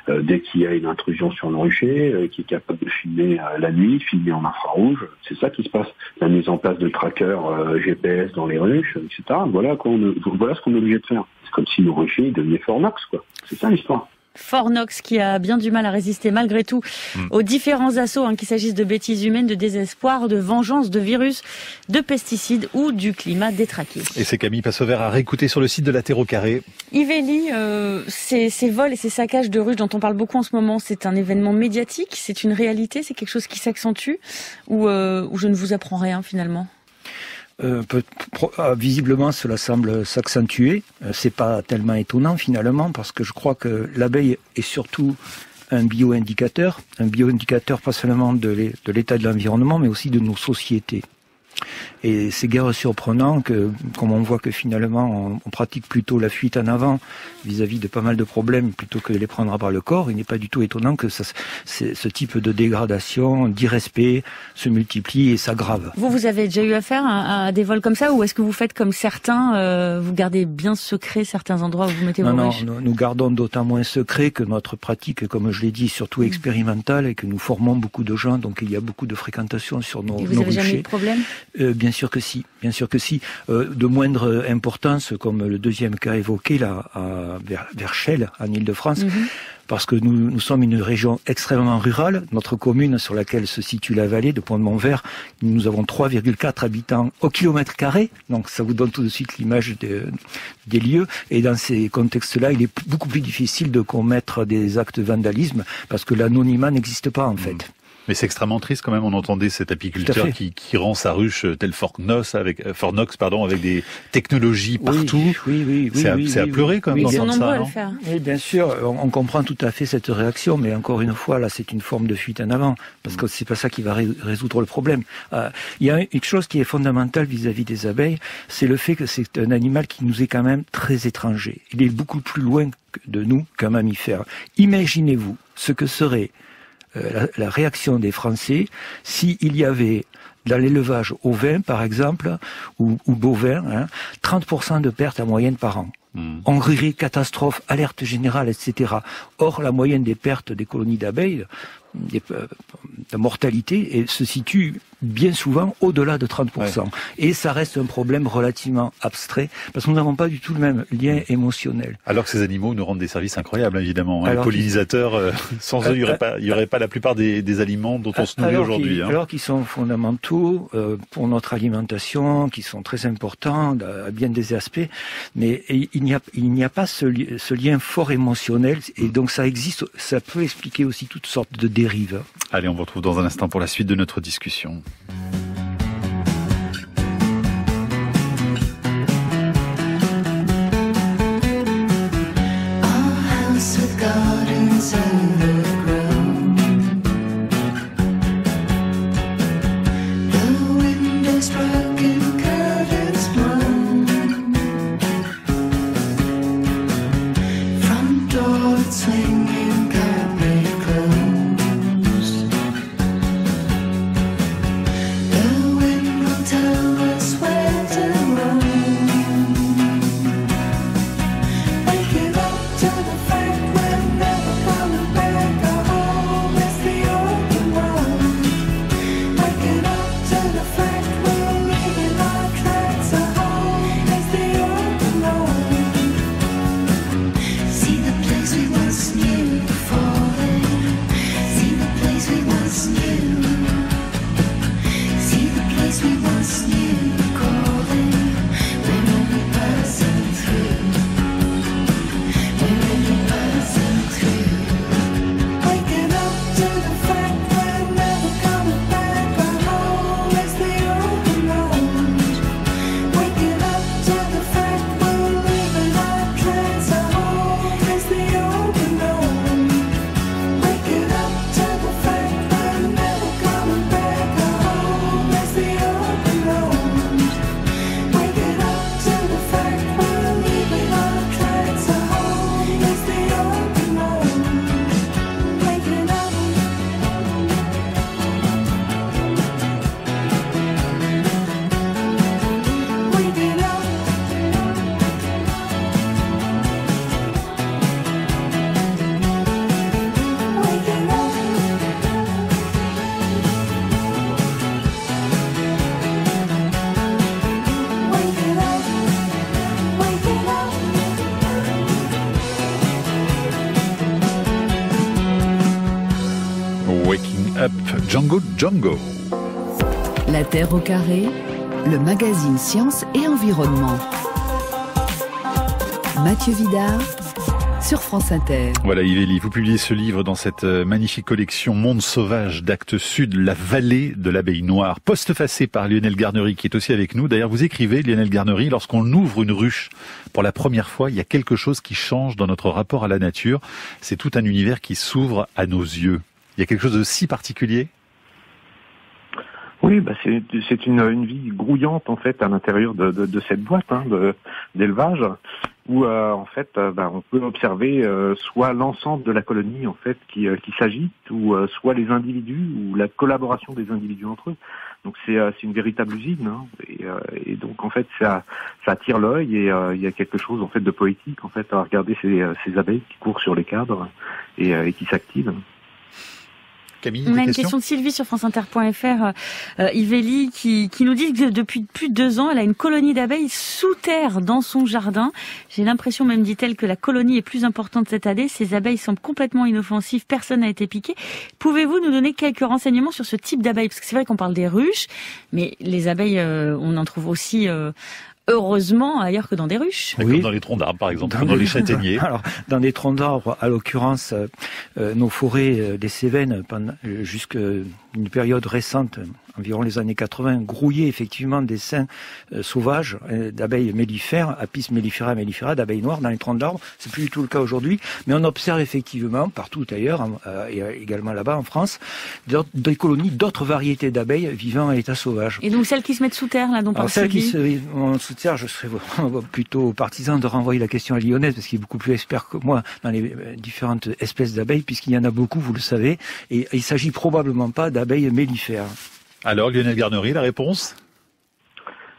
dès qu'il y a une intrusion sur le rucher, qui est capable de filmer la nuit, filmer en infrarouge. C'est ça qui se passe. La mise en place de trackers GPS dans les ruches, etc. Voilà ce qu'on est obligé de faire. C'est comme si le rucher devenait Fort Knox, quoi. C'est ça l'histoire. Fort Knox qui a bien du mal à résister malgré tout aux différents assauts, qu'il s'agisse de bêtises humaines, de désespoir, de vengeance, de virus, de pesticides ou du climat détraqué. Et c'est Camille Passovert à réécouter sur le site de la Terre au carré. Yves Elie, ces vols et ces saccages de ruches dont on parle beaucoup en ce moment, c'est un événement médiatique, c'est une réalité, c'est quelque chose qui s'accentue ou je ne vous apprends rien finalement? Visiblement, cela semble s'accentuer. C'est pas tellement étonnant finalement, parce que je crois que l'abeille est surtout un bioindicateur pas seulement de l'état de l'environnement, mais aussi de nos sociétés. Et c'est guère surprenant que, comme on voit que finalement on pratique plutôt la fuite en avant vis-à-vis de pas mal de problèmes plutôt que de les prendre par le corps, il n'est pas du tout étonnant que ce type de dégradation, d'irrespect se multiplie et s'aggrave. Vous avez déjà eu affaire à des vols comme ça, ou est-ce que vous faites comme certains, vous gardez bien secret certains endroits où vous mettez vos ruches? Non, nous gardons d'autant moins secret que notre pratique, comme je l'ai dit, est surtout expérimentale et que nous formons beaucoup de gens, donc il y a beaucoup de fréquentation sur nos ruchers. Et vous n'avez jamais eu de problème? Bien sûr que si. De moindre importance, comme le deuxième cas évoqué là, vers Chelles, en Île-de-France, parce que nous sommes une région extrêmement rurale. Notre commune sur laquelle se situe la vallée de Pont-de-Montvert, nous avons 3,4 habitants au kilomètre carré, donc ça vous donne tout de suite l'image des lieux. Et dans ces contextes-là, il est beaucoup plus difficile de commettre des actes de vandalisme, parce que l'anonymat n'existe pas en fait. Mais c'est extrêmement triste quand même. On entendait cet apiculteur qui rend sa ruche tel Fort Knox avec des technologies partout. Oui. C'est à pleurer quand même d'entendre ça. Le faire. Oui, bien sûr. On comprend tout à fait cette réaction, mais encore une fois, là, c'est une forme de fuite en avant, parce que c'est pas ça qui va résoudre le problème. Il y a une chose qui est fondamentale vis-à-vis des abeilles, c'est le fait que c'est un animal qui nous est quand même très étranger. Il est beaucoup plus loin de nous qu'un mammifère. Imaginez-vous ce que serait la réaction des Français s'il y avait dans l'élevage ovin, par exemple, ou bovin, 30% de pertes en moyenne par an. On rirait catastrophe, alerte générale, etc. Or, la moyenne des pertes des colonies d'abeilles, de mortalité, se situe bien souvent au-delà de 30%. Et ça reste un problème relativement abstrait, parce que nous n'avons pas du tout le même lien émotionnel. Alors que ces animaux nous rendent des services incroyables, évidemment. Les pollinisateurs, sans eux, il n'y aurait pas la plupart des aliments dont on se nourrit aujourd'hui. Alors qu'ils sont fondamentaux pour notre alimentation, qui sont très importants à bien des aspects, mais il n'y a pas ce lien fort émotionnel, et donc ça existe, ça peut expliquer aussi toutes sortes de dérives. Allez, on vous retrouve dans un instant pour la suite de notre discussion. Django Django. La Terre au carré, le magazine Sciences et Environnement. Mathieu Vidard sur France Inter. Voilà Yves Elie, vous publiez ce livre dans cette magnifique collection Monde sauvage d'Actes Sud, la vallée de l'abeille noire, postfacée par Lionel Garnery qui est aussi avec nous. D'ailleurs vous écrivez, Lionel Garnery, lorsqu'on ouvre une ruche pour la première fois, il y a quelque chose qui change dans notre rapport à la nature. C'est tout un univers qui s'ouvre à nos yeux. Il y a quelque chose de si particulier ? Oui, c'est une vie grouillante en fait à l'intérieur de cette boîte d'élevage où en fait on peut observer soit l'ensemble de la colonie en fait qui s'agite ou soit les individus ou la collaboration des individus entre eux. Donc c'est une véritable usine et donc en fait ça attire l'œil et il y a quelque chose en fait de poétique en fait à regarder ces abeilles qui courent sur les cadres et qui s'activent. Camille, on a une question de Sylvie sur franceinter.fr, Yves Elie, qui nous dit que depuis plus de 2 ans, elle a une colonie d'abeilles sous terre dans son jardin. J'ai l'impression même, dit-elle, que la colonie est plus importante cette année. Ces abeilles semblent complètement inoffensives, personne n'a été piqué. Pouvez-vous nous donner quelques renseignements sur ce type d'abeilles? Parce que c'est vrai qu'on parle des ruches, mais les abeilles, on en trouve aussi... heureusement ailleurs que dans des ruches. Oui. Comme dans les troncs d'arbres, par exemple, comme dans les châtaigniers. Alors, dans des troncs d'arbres, à l'occurrence, nos forêts des Cévennes, jusqu'à une période récente, environ les années 80, grouillaient effectivement des seins sauvages d'abeilles mellifères, Apis mellifera mellifera, d'abeilles noires dans les troncs d'arbres. C'est plus du tout le cas aujourd'hui, mais on observe effectivement partout ailleurs, et également là-bas en France, des colonies d'autres variétés d'abeilles vivant à l'état sauvage. Et donc celles qui se mettent sous terre, là, dont parle Sylvie. Sous terre, je serais plutôt partisan de renvoyer la question à Lionel, parce qu'il est beaucoup plus expert que moi dans les différentes espèces d'abeilles, puisqu'il y en a beaucoup, vous le savez, et il s'agit probablement pas d'abeilles mellifères. Alors, Lionel Garnery, la réponse ?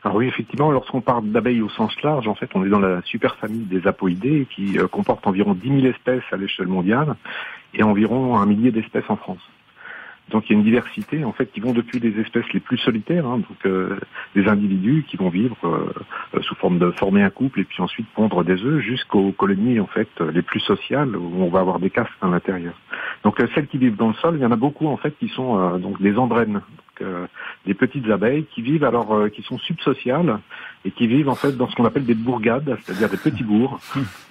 Alors oui, effectivement, lorsqu'on parle d'abeilles au sens large, en fait, on est dans la superfamille des apoidées qui comporte environ 10 000 espèces à l'échelle mondiale et environ 1 millier d'espèces en France. Donc il y a une diversité en fait qui vont depuis des espèces les plus solitaires, des individus qui vont vivre sous forme de former un couple et puis ensuite pondre des œufs, jusqu'aux colonies en fait les plus sociales où on va avoir des castes à l'intérieur. Donc celles qui vivent dans le sol, il y en a beaucoup en fait qui sont donc des andrènes, des petites abeilles qui vivent qui sont subsociales et qui vivent en fait dans ce qu'on appelle des bourgades, c'est-à-dire des petits bourgs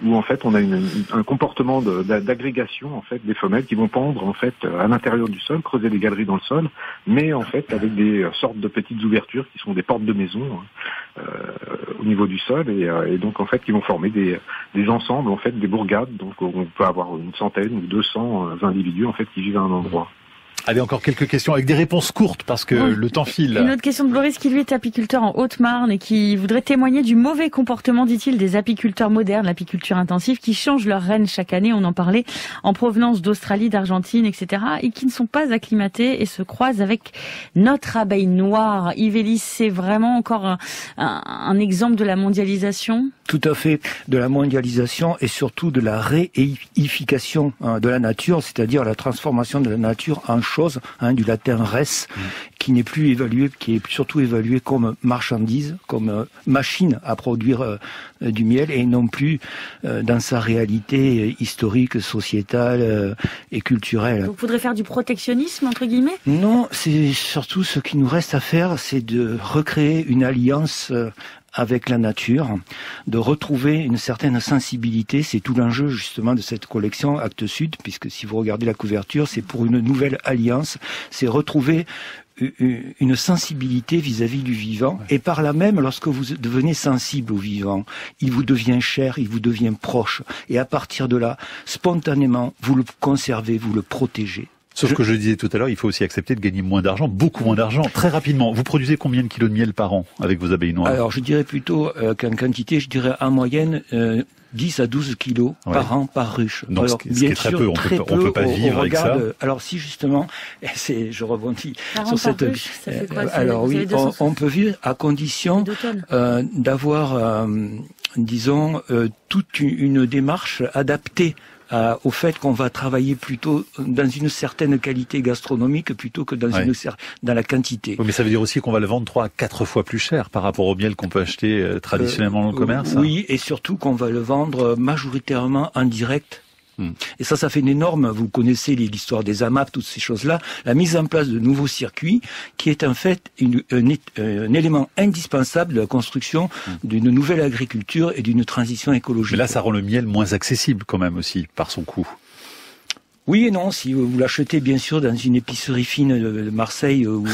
où en fait on a un comportement d'agrégation en fait des femelles qui vont pondre en fait à l'intérieur du sol, creuser des galeries dans le sol, mais en fait avec des sortes de petites ouvertures qui sont des portes de maison au niveau du sol et donc en fait qui vont former des ensembles en fait des bourgades, donc on peut avoir 100 ou 200 individus en fait qui vivent à un endroit. Allez, encore quelques questions avec des réponses courtes parce que le temps file. Une autre question de Boris qui lui est apiculteur en Haute-Marne et qui voudrait témoigner du mauvais comportement, dit-il, des apiculteurs modernes, l'apiculture intensive, qui changent leurs reines chaque année, on en parlait, en provenance d'Australie, d'Argentine, etc., et qui ne sont pas acclimatés et se croisent avec notre abeille noire. Yves Elie, c'est vraiment encore un exemple de la mondialisation? Tout à fait, de la mondialisation et surtout de la réification de la nature, c'est-à-dire la transformation de la nature en chose, du latin res, qui n'est plus évalué, qui est surtout évalué comme marchandise, comme machine à produire du miel et non plus dans sa réalité historique, sociétale et culturelle. Donc, faudrait faire du protectionnisme, entre guillemets? Non, c'est surtout ce qui nous reste à faire, c'est de recréer une alliance avec la nature, de retrouver une certaine sensibilité. C'est tout l'enjeu justement de cette collection Actes Sud, puisque si vous regardez la couverture, c'est pour une nouvelle alliance, c'est retrouver une sensibilité vis-à-vis du vivant, et par là même, lorsque vous devenez sensible au vivant, il vous devient cher, il vous devient proche, et à partir de là, spontanément, vous le conservez, vous le protégez. Sauf que je disais tout à l'heure, il faut aussi accepter de gagner moins d'argent, beaucoup moins d'argent, très rapidement. Vous produisez combien de kilos de miel par an avec vos abeilles noires? Alors, je dirais plutôt qu'en quantité, je dirais en moyenne 10 à 12 kilos par an par ruche. Donc, alors, ce qui est très peu, on peut pas vivre avec ça. Alors si justement, je rebondis sur cette... Ruche, ça fait quoi, alors oui, on peut vivre à condition d'avoir, disons, toute une démarche adaptée au fait qu'on va travailler plutôt dans une certaine qualité gastronomique plutôt que dans la quantité. Oui, mais ça veut dire aussi qu'on va le vendre 3 à 4 fois plus cher par rapport au miel qu'on peut acheter traditionnellement dans le commerce. Oui, et surtout qu'on va le vendre majoritairement en direct Et ça fait une énorme, vous connaissez l'histoire des AMAP, toutes ces choses-là, la mise en place de nouveaux circuits qui est en fait un élément indispensable de la construction d'une nouvelle agriculture et d'une transition écologique. Mais là, ça rend le miel moins accessible quand même aussi, par son coût. Oui et non, si vous l'achetez bien sûr dans une épicerie fine de Marseille ou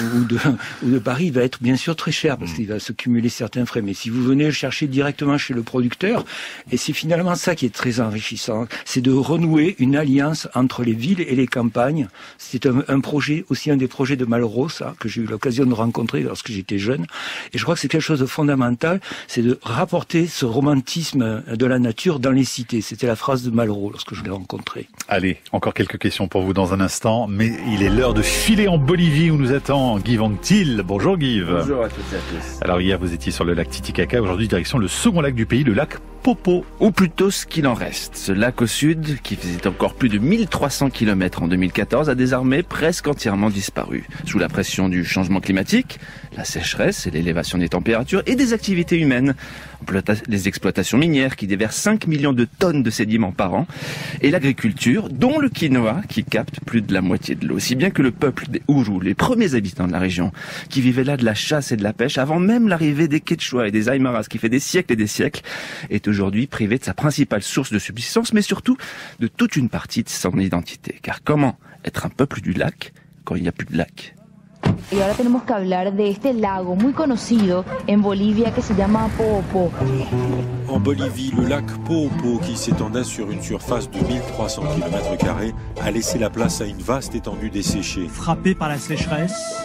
de Paris, il va être bien sûr très cher parce qu'il va se cumuler certains frais. Mais si vous venez le chercher directement chez le producteur, et c'est finalement ça qui est très enrichissant, c'est de renouer une alliance entre les villes et les campagnes. C'est un projet, aussi un des projets de Malraux, ça, que j'ai eu l'occasion de rencontrer lorsque j'étais jeune. Et je crois que c'est quelque chose de fondamental, c'est de rapporter ce romantisme de la nature dans les cités. C'était la phrase de Malraux lorsque je l'ai rencontré. Allez, encore quelques questions pour vous dans un instant, mais il est l'heure de filer en Bolivie où nous attend Guy Anctil. Bonjour Guy. Bonjour à toutes et à tous. Alors hier vous étiez sur le lac Titicaca, aujourd'hui direction le second lac du pays, le lac Popo. Ou plutôt ce qu'il en reste. Ce lac au sud, qui faisait encore plus de 1300 km en 2014, a désormais presque entièrement disparu. Sous la pression du changement climatique, la sécheresse et l'élévation des températures et des activités humaines. Les exploitations minières qui déversent 5 millions de tonnes de sédiments par an. Et l'agriculture, dont le quinoa, qui capte plus de la moitié de l'eau. Si bien que le peuple des Uru, les premiers habitants de la région, qui vivaient là de la chasse et de la pêche, avant même l'arrivée des Quechua et des Aymaras, qui fait des siècles et des siècles, est aujourd'hui privé de sa principale source de subsistance, mais surtout de toute une partie de son identité. Car comment être un peuple du lac quand il n'y a plus de lac? Y ahora tenemos que hablar de este lago muy conocido en Bolivia que se llama Poopó. En Bolivie, le lac Poopó, qui s'étendait sur une surface de 1300 km², a laissé la place à une vaste étendue desséchée. Frappé par la sécheresse,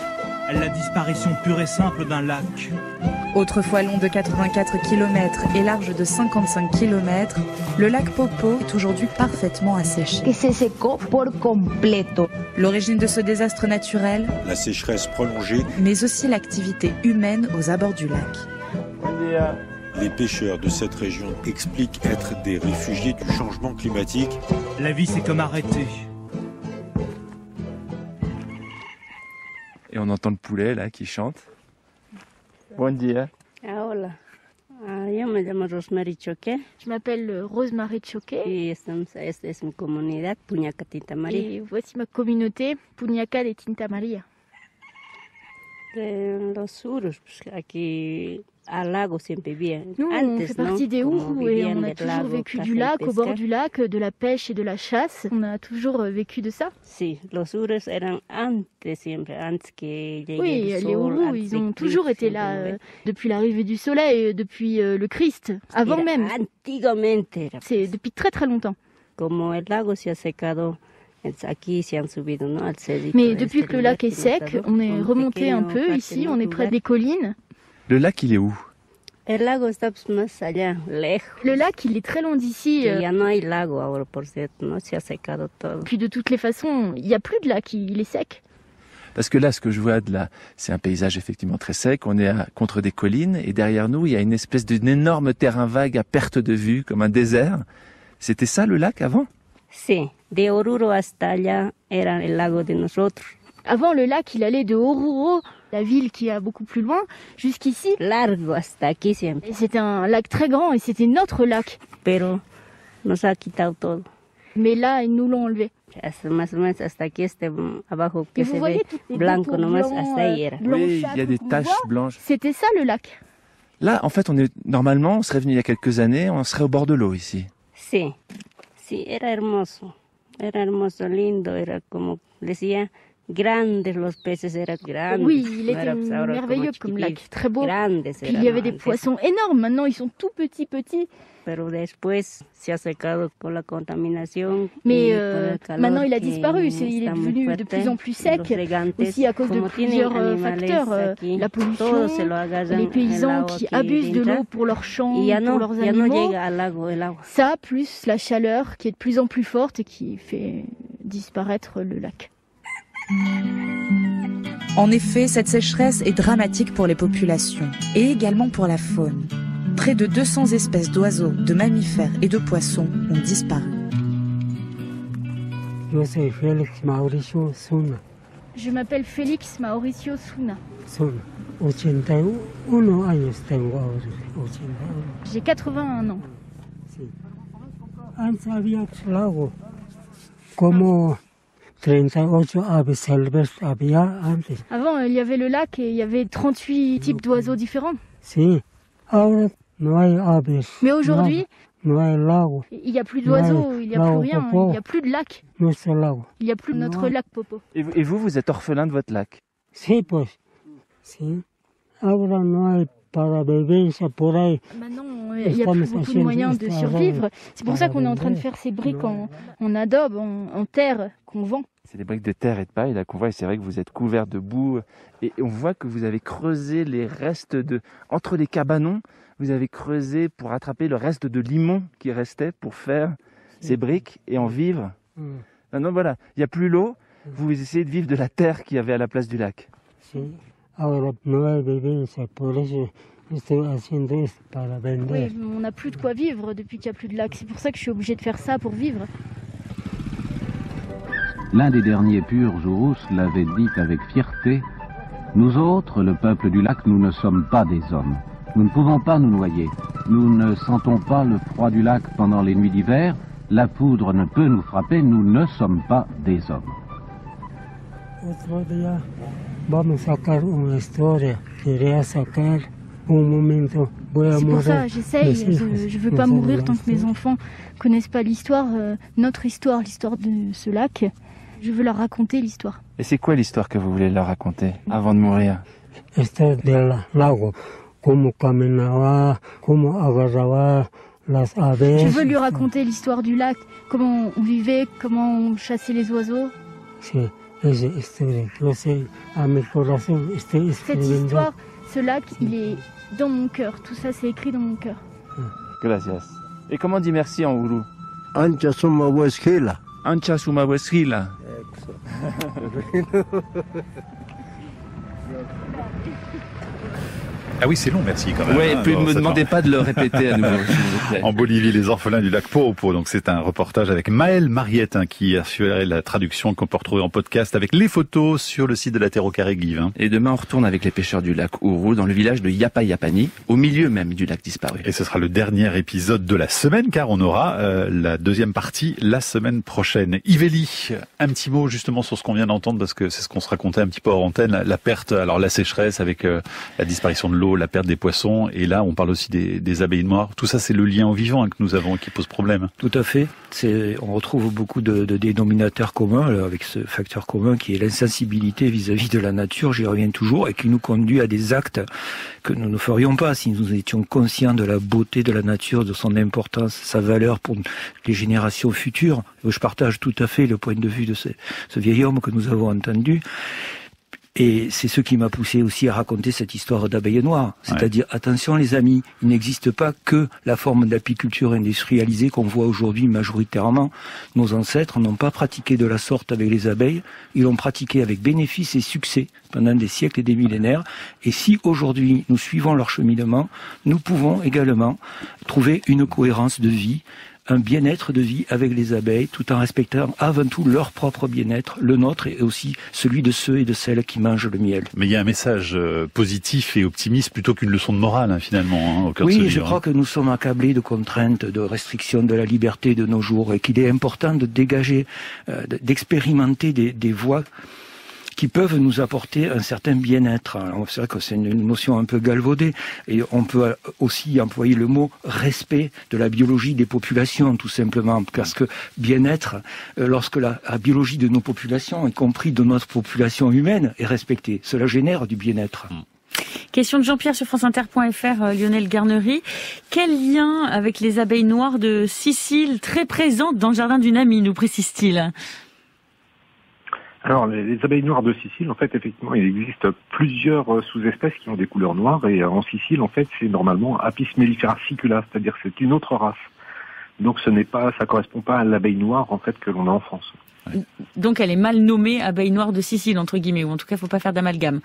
la disparition pure et simple d'un lac. Autrefois long de 84 km et large de 55 km, le lac Poopó est aujourd'hui parfaitement asséché. Que se secó por completo. L'origine de ce désastre naturel, la sécheresse prolongée, mais aussi l'activité humaine aux abords du lac. Les pêcheurs de cette région expliquent être des réfugiés du changement climatique. La vie s'est comme arrêtée. Et on entend le poulet là qui chante. Bon dia. Hola. Yo me llamo Rosemary Choque. Je m'appelle Rosemary Choque. Esta es mi comunidad, Puñaca Tinta María. Et voici ma communauté, Puñaca de Tinta María. De los Urus, aquí al lago siempre bien. Nous, on fait partie des Uru et on a toujours vécu du lac, au bord du lac, de la pêche et de la chasse. On a toujours vécu de ça. Sí, los Urus eran antes siempre, antes que llegue oui, el sol, les Uru, ils ont toujours été là depuis l'arrivée du soleil, depuis le Christ, avant même. C'est depuis très très longtemps. Como el lago se ha secado. Mais depuis que le lac est sec, on est remonté un peu ici, on est près des collines. Le lac, il est où? Le lac, il est très loin d'ici. Puis de toutes les façons, il n'y a plus de lac, il est sec. Parce que là, ce que je vois de là, c'est un paysage effectivement très sec. On est contre des collines et derrière nous, il y a une espèce d'énorme terrain vague à perte de vue, comme un désert. C'était ça le lac avant? Sí, de Oruro hasta allá era el lago de nosotros. Avant, le lac, il allait de Oruro, la ville qui est beaucoup plus loin, jusqu'ici. Largo hasta aquí siempre. C'était un lac très grand et c'était notre lac. Pero nos ha quitado todo. Mais là, ils nous l'ont enlevé. Más o menos hasta aquí abajo que se ve blanco nomás hasta ahí era. Oui, il y a des taches blanches. C'était ça le lac. Là, en fait, normalement, on serait venu il y a quelques années, on serait au bord de l'eau ici. Sí. Sí, era hermoso, lindo, era como decía, grandes los peces, eran grandes. Oui, il était merveilleux comme lac, très beau. Puis il y avait des poissons énormes, maintenant ils sont tout petits. Pero después se ha secado con la contaminación. Mais maintenant il a disparu, il est devenu de plus en plus sec, aussi à cause de plusieurs facteurs, la pollution, les paysans qui abusent de l'eau pour leurs champs, pour leurs animaux. Ça, plus la chaleur qui est de plus en plus forte et qui fait disparaître le lac. En effet, cette sécheresse est dramatique pour les populations et également pour la faune. Près de 200 espèces d'oiseaux, de mammifères et de poissons ont disparu. Je m'appelle Félix Mauricio Suna. J'ai 81 ans. Avant, il y avait le lac et il y avait 38 types d'oiseaux différents. Mais aujourd'hui, il n'y a plus d'oiseaux, il n'y a plus rien, il n'y a plus de lac. Il n'y a plus notre lac Popo. Et vous êtes orphelin de votre lac? Maintenant, il n'y a plus beaucoup de moyens de survivre. C'est pour ça qu'on est en train de faire ces briques en adobe, en terre, qu'on vend. C'est des briques de terre et de paille là qu'on voit, et c'est vrai que vous êtes couverts de boue. Et on voit que vous avez creusé les restes entre les cabanons, vous avez creusé pour attraper le reste de limon qui restait pour faire ces briques et en vivre. Maintenant voilà, il n'y a plus l'eau, vous essayez de vivre de la terre qu'il y avait à la place du lac. Oui, on n'a plus de quoi vivre depuis qu'il n'y a plus de lac. C'est pour ça que je suis obligée de faire ça pour vivre. L'un des derniers purges Urus l'avait dit avec fierté: nous autres, le peuple du lac, nous ne sommes pas des hommes. Nous ne pouvons pas nous noyer. Nous ne sentons pas le froid du lac pendant les nuits d'hiver. La poudre ne peut nous frapper. Nous ne sommes pas des hommes. C'est pour ça, j'essaye. Je veux pas mourir tant que mes enfants connaissent pas l'histoire, notre histoire, l'histoire de ce lac. Je veux leur raconter l'histoire. Et c'est quoi l'histoire que vous voulez leur raconter avant de mourir? Je veux lui raconter l'histoire du lac, comment on vivait, comment on chassait les oiseaux. Cette histoire, ce lac, il est dans mon cœur. Tout ça, c'est écrit dans mon cœur. Gracias. Et comment on dit merci en Uru? Ancha suma weskila. Ancha suma weskila. Ah oui, c'est long, merci quand même. Oui, ne me demandez pas de le répéter à nouveau, s'il vous plaît. En Bolivie, les orphelins du lac Poopó. Donc c'est un reportage avec Maëlle Mariette qui a assuré la traduction qu'on peut retrouver en podcast avec les photos sur le site de la Terre au Carré, Guy. Et demain, on retourne avec les pêcheurs du lac Uru dans le village de Yapayapani, au milieu même du lac disparu. Et ce sera le dernier épisode de la semaine, car on aura la deuxième partie la semaine prochaine. Yvélie, un petit mot justement sur ce qu'on vient d'entendre, parce que c'est ce qu'on se racontait un petit peu hors antenne, la perte, alors la sécheresse avec la disparition de l'eau, la perte des poissons, et là on parle aussi des abeilles noires. Tout ça, c'est le lien au vivant que nous avons et qui pose problème. Tout à fait. On retrouve beaucoup de dénominateurs communs avec ce facteur commun qui est l'insensibilité vis-à-vis de la nature, j'y reviens toujours, et qui nous conduit à des actes que nous ne ferions pas si nous étions conscients de la beauté de la nature, de son importance, sa valeur pour les générations futures. Je partage tout à fait le point de vue de ce vieil homme que nous avons entendu. Et c'est ce qui m'a poussé aussi à raconter cette histoire d'abeilles noires. C'est-à-dire, attention les amis, il n'existe pas que la forme d'apiculture industrialisée qu'on voit aujourd'hui majoritairement. Nos ancêtres n'ont pas pratiqué de la sorte avec les abeilles, ils l'ont pratiqué avec bénéfice et succès pendant des siècles et des millénaires. Et si aujourd'hui nous suivons leur cheminement, nous pouvons également trouver une cohérence de vie, un bien-être de vie avec les abeilles, tout en respectant avant tout leur propre bien-être, le nôtre et aussi celui de ceux et de celles qui mangent le miel. Mais il y a un message positif et optimiste plutôt qu'une leçon de morale, finalement, au cœur de ce livre. Oui, je crois que nous sommes accablés de contraintes, de restrictions de la liberté de nos jours, et qu'il est important de dégager, d'expérimenter des voies qui peuvent nous apporter un certain bien-être. Alors, c'est vrai que c'est une notion un peu galvaudée, et on peut aussi employer le mot respect de la biologie des populations, tout simplement, parce que bien-être, lorsque la biologie de nos populations, y compris de notre population humaine, est respectée, cela génère du bien-être. Question de Jean-Pierre sur franceinter.fr, Lionel Garnery. Quel lien avec les abeilles noires de Sicile, très présentes dans le jardin d'une amie, nous précise-t-il? Alors, les abeilles noires de Sicile, en fait, effectivement, il existe plusieurs sous-espèces qui ont des couleurs noires, et en Sicile, en fait, c'est normalement Apis mellifera sicula, c'est-à-dire c'est une autre race. Donc ça correspond pas à l'abeille noire, en fait, que l'on a en France. Donc elle est mal nommée abeille noire de Sicile, entre guillemets, ou en tout cas, il ne faut pas faire d'amalgame.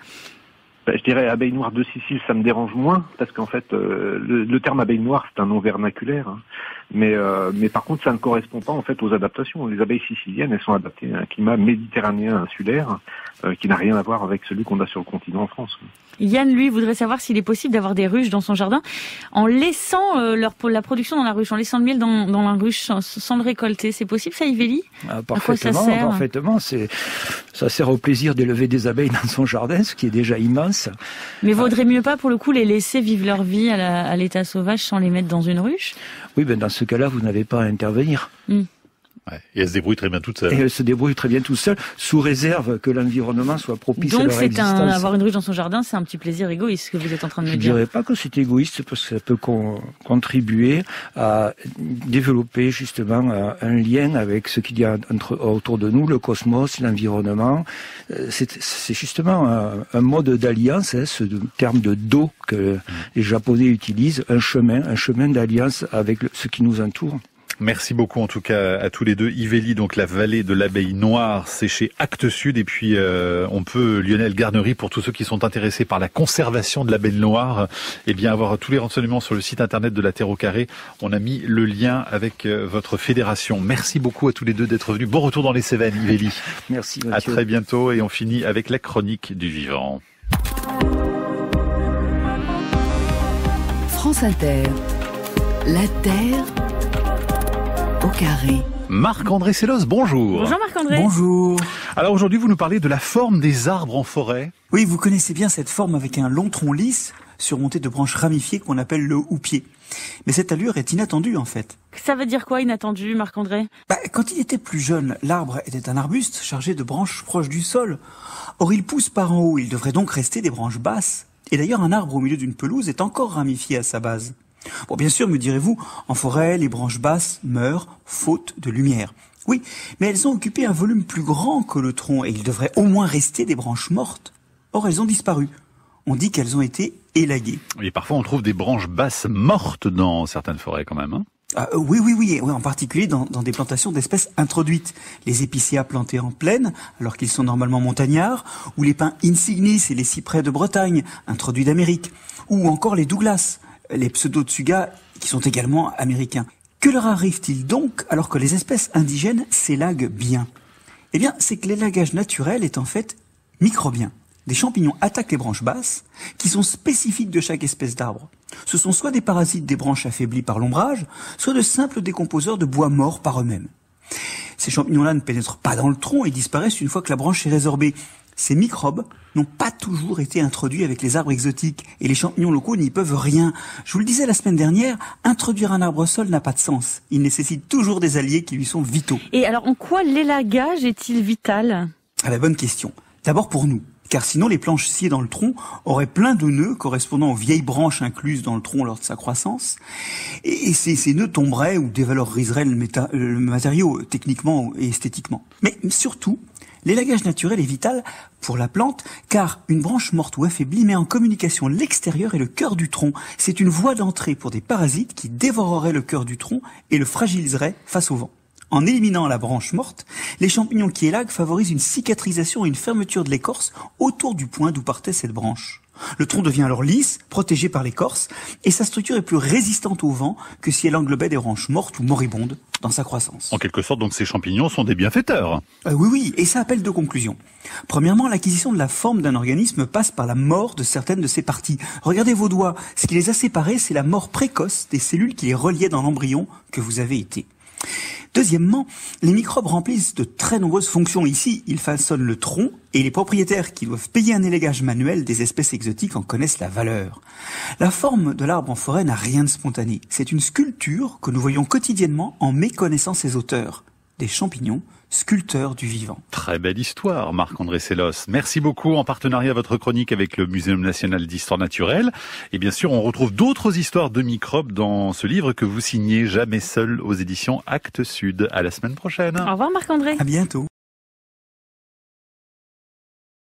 Je dirais abeille noire de Sicile, ça me dérange moins, parce qu'en fait, le terme abeille noire, c'est un nom vernaculaire. Hein. Mais par contre, ça ne correspond pas en fait aux adaptations. Les abeilles siciliennes, elles sont adaptées à un climat méditerranéen insulaire qui n'a rien à voir avec celui qu'on a sur le continent en France. Yann, lui, voudrait savoir s'il est possible d'avoir des ruches dans son jardin en laissant la production dans la ruche, en laissant le miel dans la ruche sans le récolter. C'est possible ça, Yvélie ? Parfaitement, à quoi ça sert ? Parfaitement. Ça sert au plaisir d'élever des abeilles dans son jardin, ce qui est déjà immense. Mais vaudrait mieux pas, pour le coup, les laisser vivre leur vie à l'état sauvage sans les mettre dans une ruche ? Oui, dans ce cas-là, vous n'avez pas à intervenir. Ouais. Et elle se débrouille très bien toute seule. Et elle se débrouille très bien toute seule, sous réserve que l'environnement soit propice à leur existence. Donc avoir une ruche dans son jardin, c'est un petit plaisir égoïste, ce que vous êtes en train de me dire. Je dirais pas que c'est égoïste, parce que ça peut contribuer à développer justement un lien avec ce qu'il y a autour de nous, le cosmos, l'environnement. C'est justement un mode d'alliance, ce terme de do que les Japonais utilisent, un chemin d'alliance avec ce qui nous entoure. Merci beaucoup en tout cas à tous les deux. Yvélie, donc la vallée de l'abeille noire, c'est chez Actes Sud. Et puis on peut, Lionel Garnery, pour tous ceux qui sont intéressés par la conservation de l'abeille noire, avoir tous les renseignements sur le site internet de la Terre au Carré. On a mis le lien avec votre fédération. Merci beaucoup à tous les deux d'être venus. Bon retour dans les Cévennes, Yvélie. Merci Mathieu. À très bientôt et on finit avec la chronique du vivant. France Inter, la Terre au carré. Marc-André Sellos, bonjour. Bonjour Marc-André. Bonjour. Alors aujourd'hui, vous nous parlez de la forme des arbres en forêt. Oui, vous connaissez bien cette forme avec un long tronc lisse, surmonté de branches ramifiées qu'on appelle le houppier. Mais cette allure est inattendue en fait. Ça veut dire quoi inattendu, Marc-André ? Quand il était plus jeune, l'arbre était un arbuste chargé de branches proches du sol. Or il pousse par en haut, il devrait donc rester des branches basses. Et d'ailleurs, un arbre au milieu d'une pelouse est encore ramifié à sa base. Bon, bien sûr, me direz-vous, en forêt, les branches basses meurent faute de lumière. Oui, mais elles ont occupé un volume plus grand que le tronc et il devrait au moins rester des branches mortes. Or, elles ont disparu. On dit qu'elles ont été élaguées. Et parfois, on trouve des branches basses mortes dans certaines forêts quand même, hein ? Oui, en particulier dans des plantations d'espèces introduites. Les épicéas plantés en plaine, alors qu'ils sont normalement montagnards, ou les pins insignis et les cyprès de Bretagne, introduits d'Amérique, ou encore les Douglas, les pseudo-tsugas, qui sont également américains. Que leur arrive-t-il donc alors que les espèces indigènes s'élaguent bien ? Eh bien, c'est que l'élagage naturel est en fait microbien. Des champignons attaquent les branches basses, qui sont spécifiques de chaque espèce d'arbre. Ce sont soit des parasites des branches affaiblies par l'ombrage, soit de simples décomposeurs de bois morts par eux-mêmes. Ces champignons-là ne pénètrent pas dans le tronc et disparaissent une fois que la branche est résorbée. Ces microbes n'ont pas toujours été introduits avec les arbres exotiques et les champignons locaux n'y peuvent rien. Je vous le disais la semaine dernière, introduire un arbre au sol n'a pas de sens. Il nécessite toujours des alliés qui lui sont vitaux. Et alors, en quoi l'élagage est-il vital ? Bonne question. D'abord pour nous. Car sinon, les planches sciées dans le tronc auraient plein de nœuds correspondant aux vieilles branches incluses dans le tronc lors de sa croissance. Et ces nœuds tomberaient ou dévaloriseraient le matériau techniquement et esthétiquement. Mais surtout, l'élagage naturel est vital pour la plante, car une branche morte ou affaiblie met en communication l'extérieur et le cœur du tronc. C'est une voie d'entrée pour des parasites qui dévoreraient le cœur du tronc et le fragiliseraient face au vent. En éliminant la branche morte, les champignons qui élaguent favorisent une cicatrisation et une fermeture de l'écorce autour du point d'où partait cette branche. Le tronc devient alors lisse, protégé par l'écorce, et sa structure est plus résistante au vent que si elle englobait des branches mortes ou moribondes dans sa croissance. En quelque sorte, donc, ces champignons sont des bienfaiteurs. Oui, et ça appelle deux conclusions. Premièrement, l'acquisition de la forme d'un organisme passe par la mort de certaines de ses parties. Regardez vos doigts, ce qui les a séparés, c'est la mort précoce des cellules qui les reliaient dans l'embryon que vous avez été. Deuxièmement, les microbes remplissent de très nombreuses fonctions. Ici, ils façonnent le tronc et les propriétaires qui doivent payer un élagage manuel des espèces exotiques en connaissent la valeur. La forme de l'arbre en forêt n'a rien de spontané. C'est une sculpture que nous voyons quotidiennement en méconnaissant ses auteurs. Des champignons, sculpteurs du vivant. Très belle histoire, Marc-André Sellos. Merci beaucoup, en partenariat votre chronique avec le Muséum national d'histoire naturelle. Et bien sûr, on retrouve d'autres histoires de microbes dans ce livre que vous signez Jamais seul aux éditions Actes Sud. À la semaine prochaine. Au revoir Marc-André. À bientôt.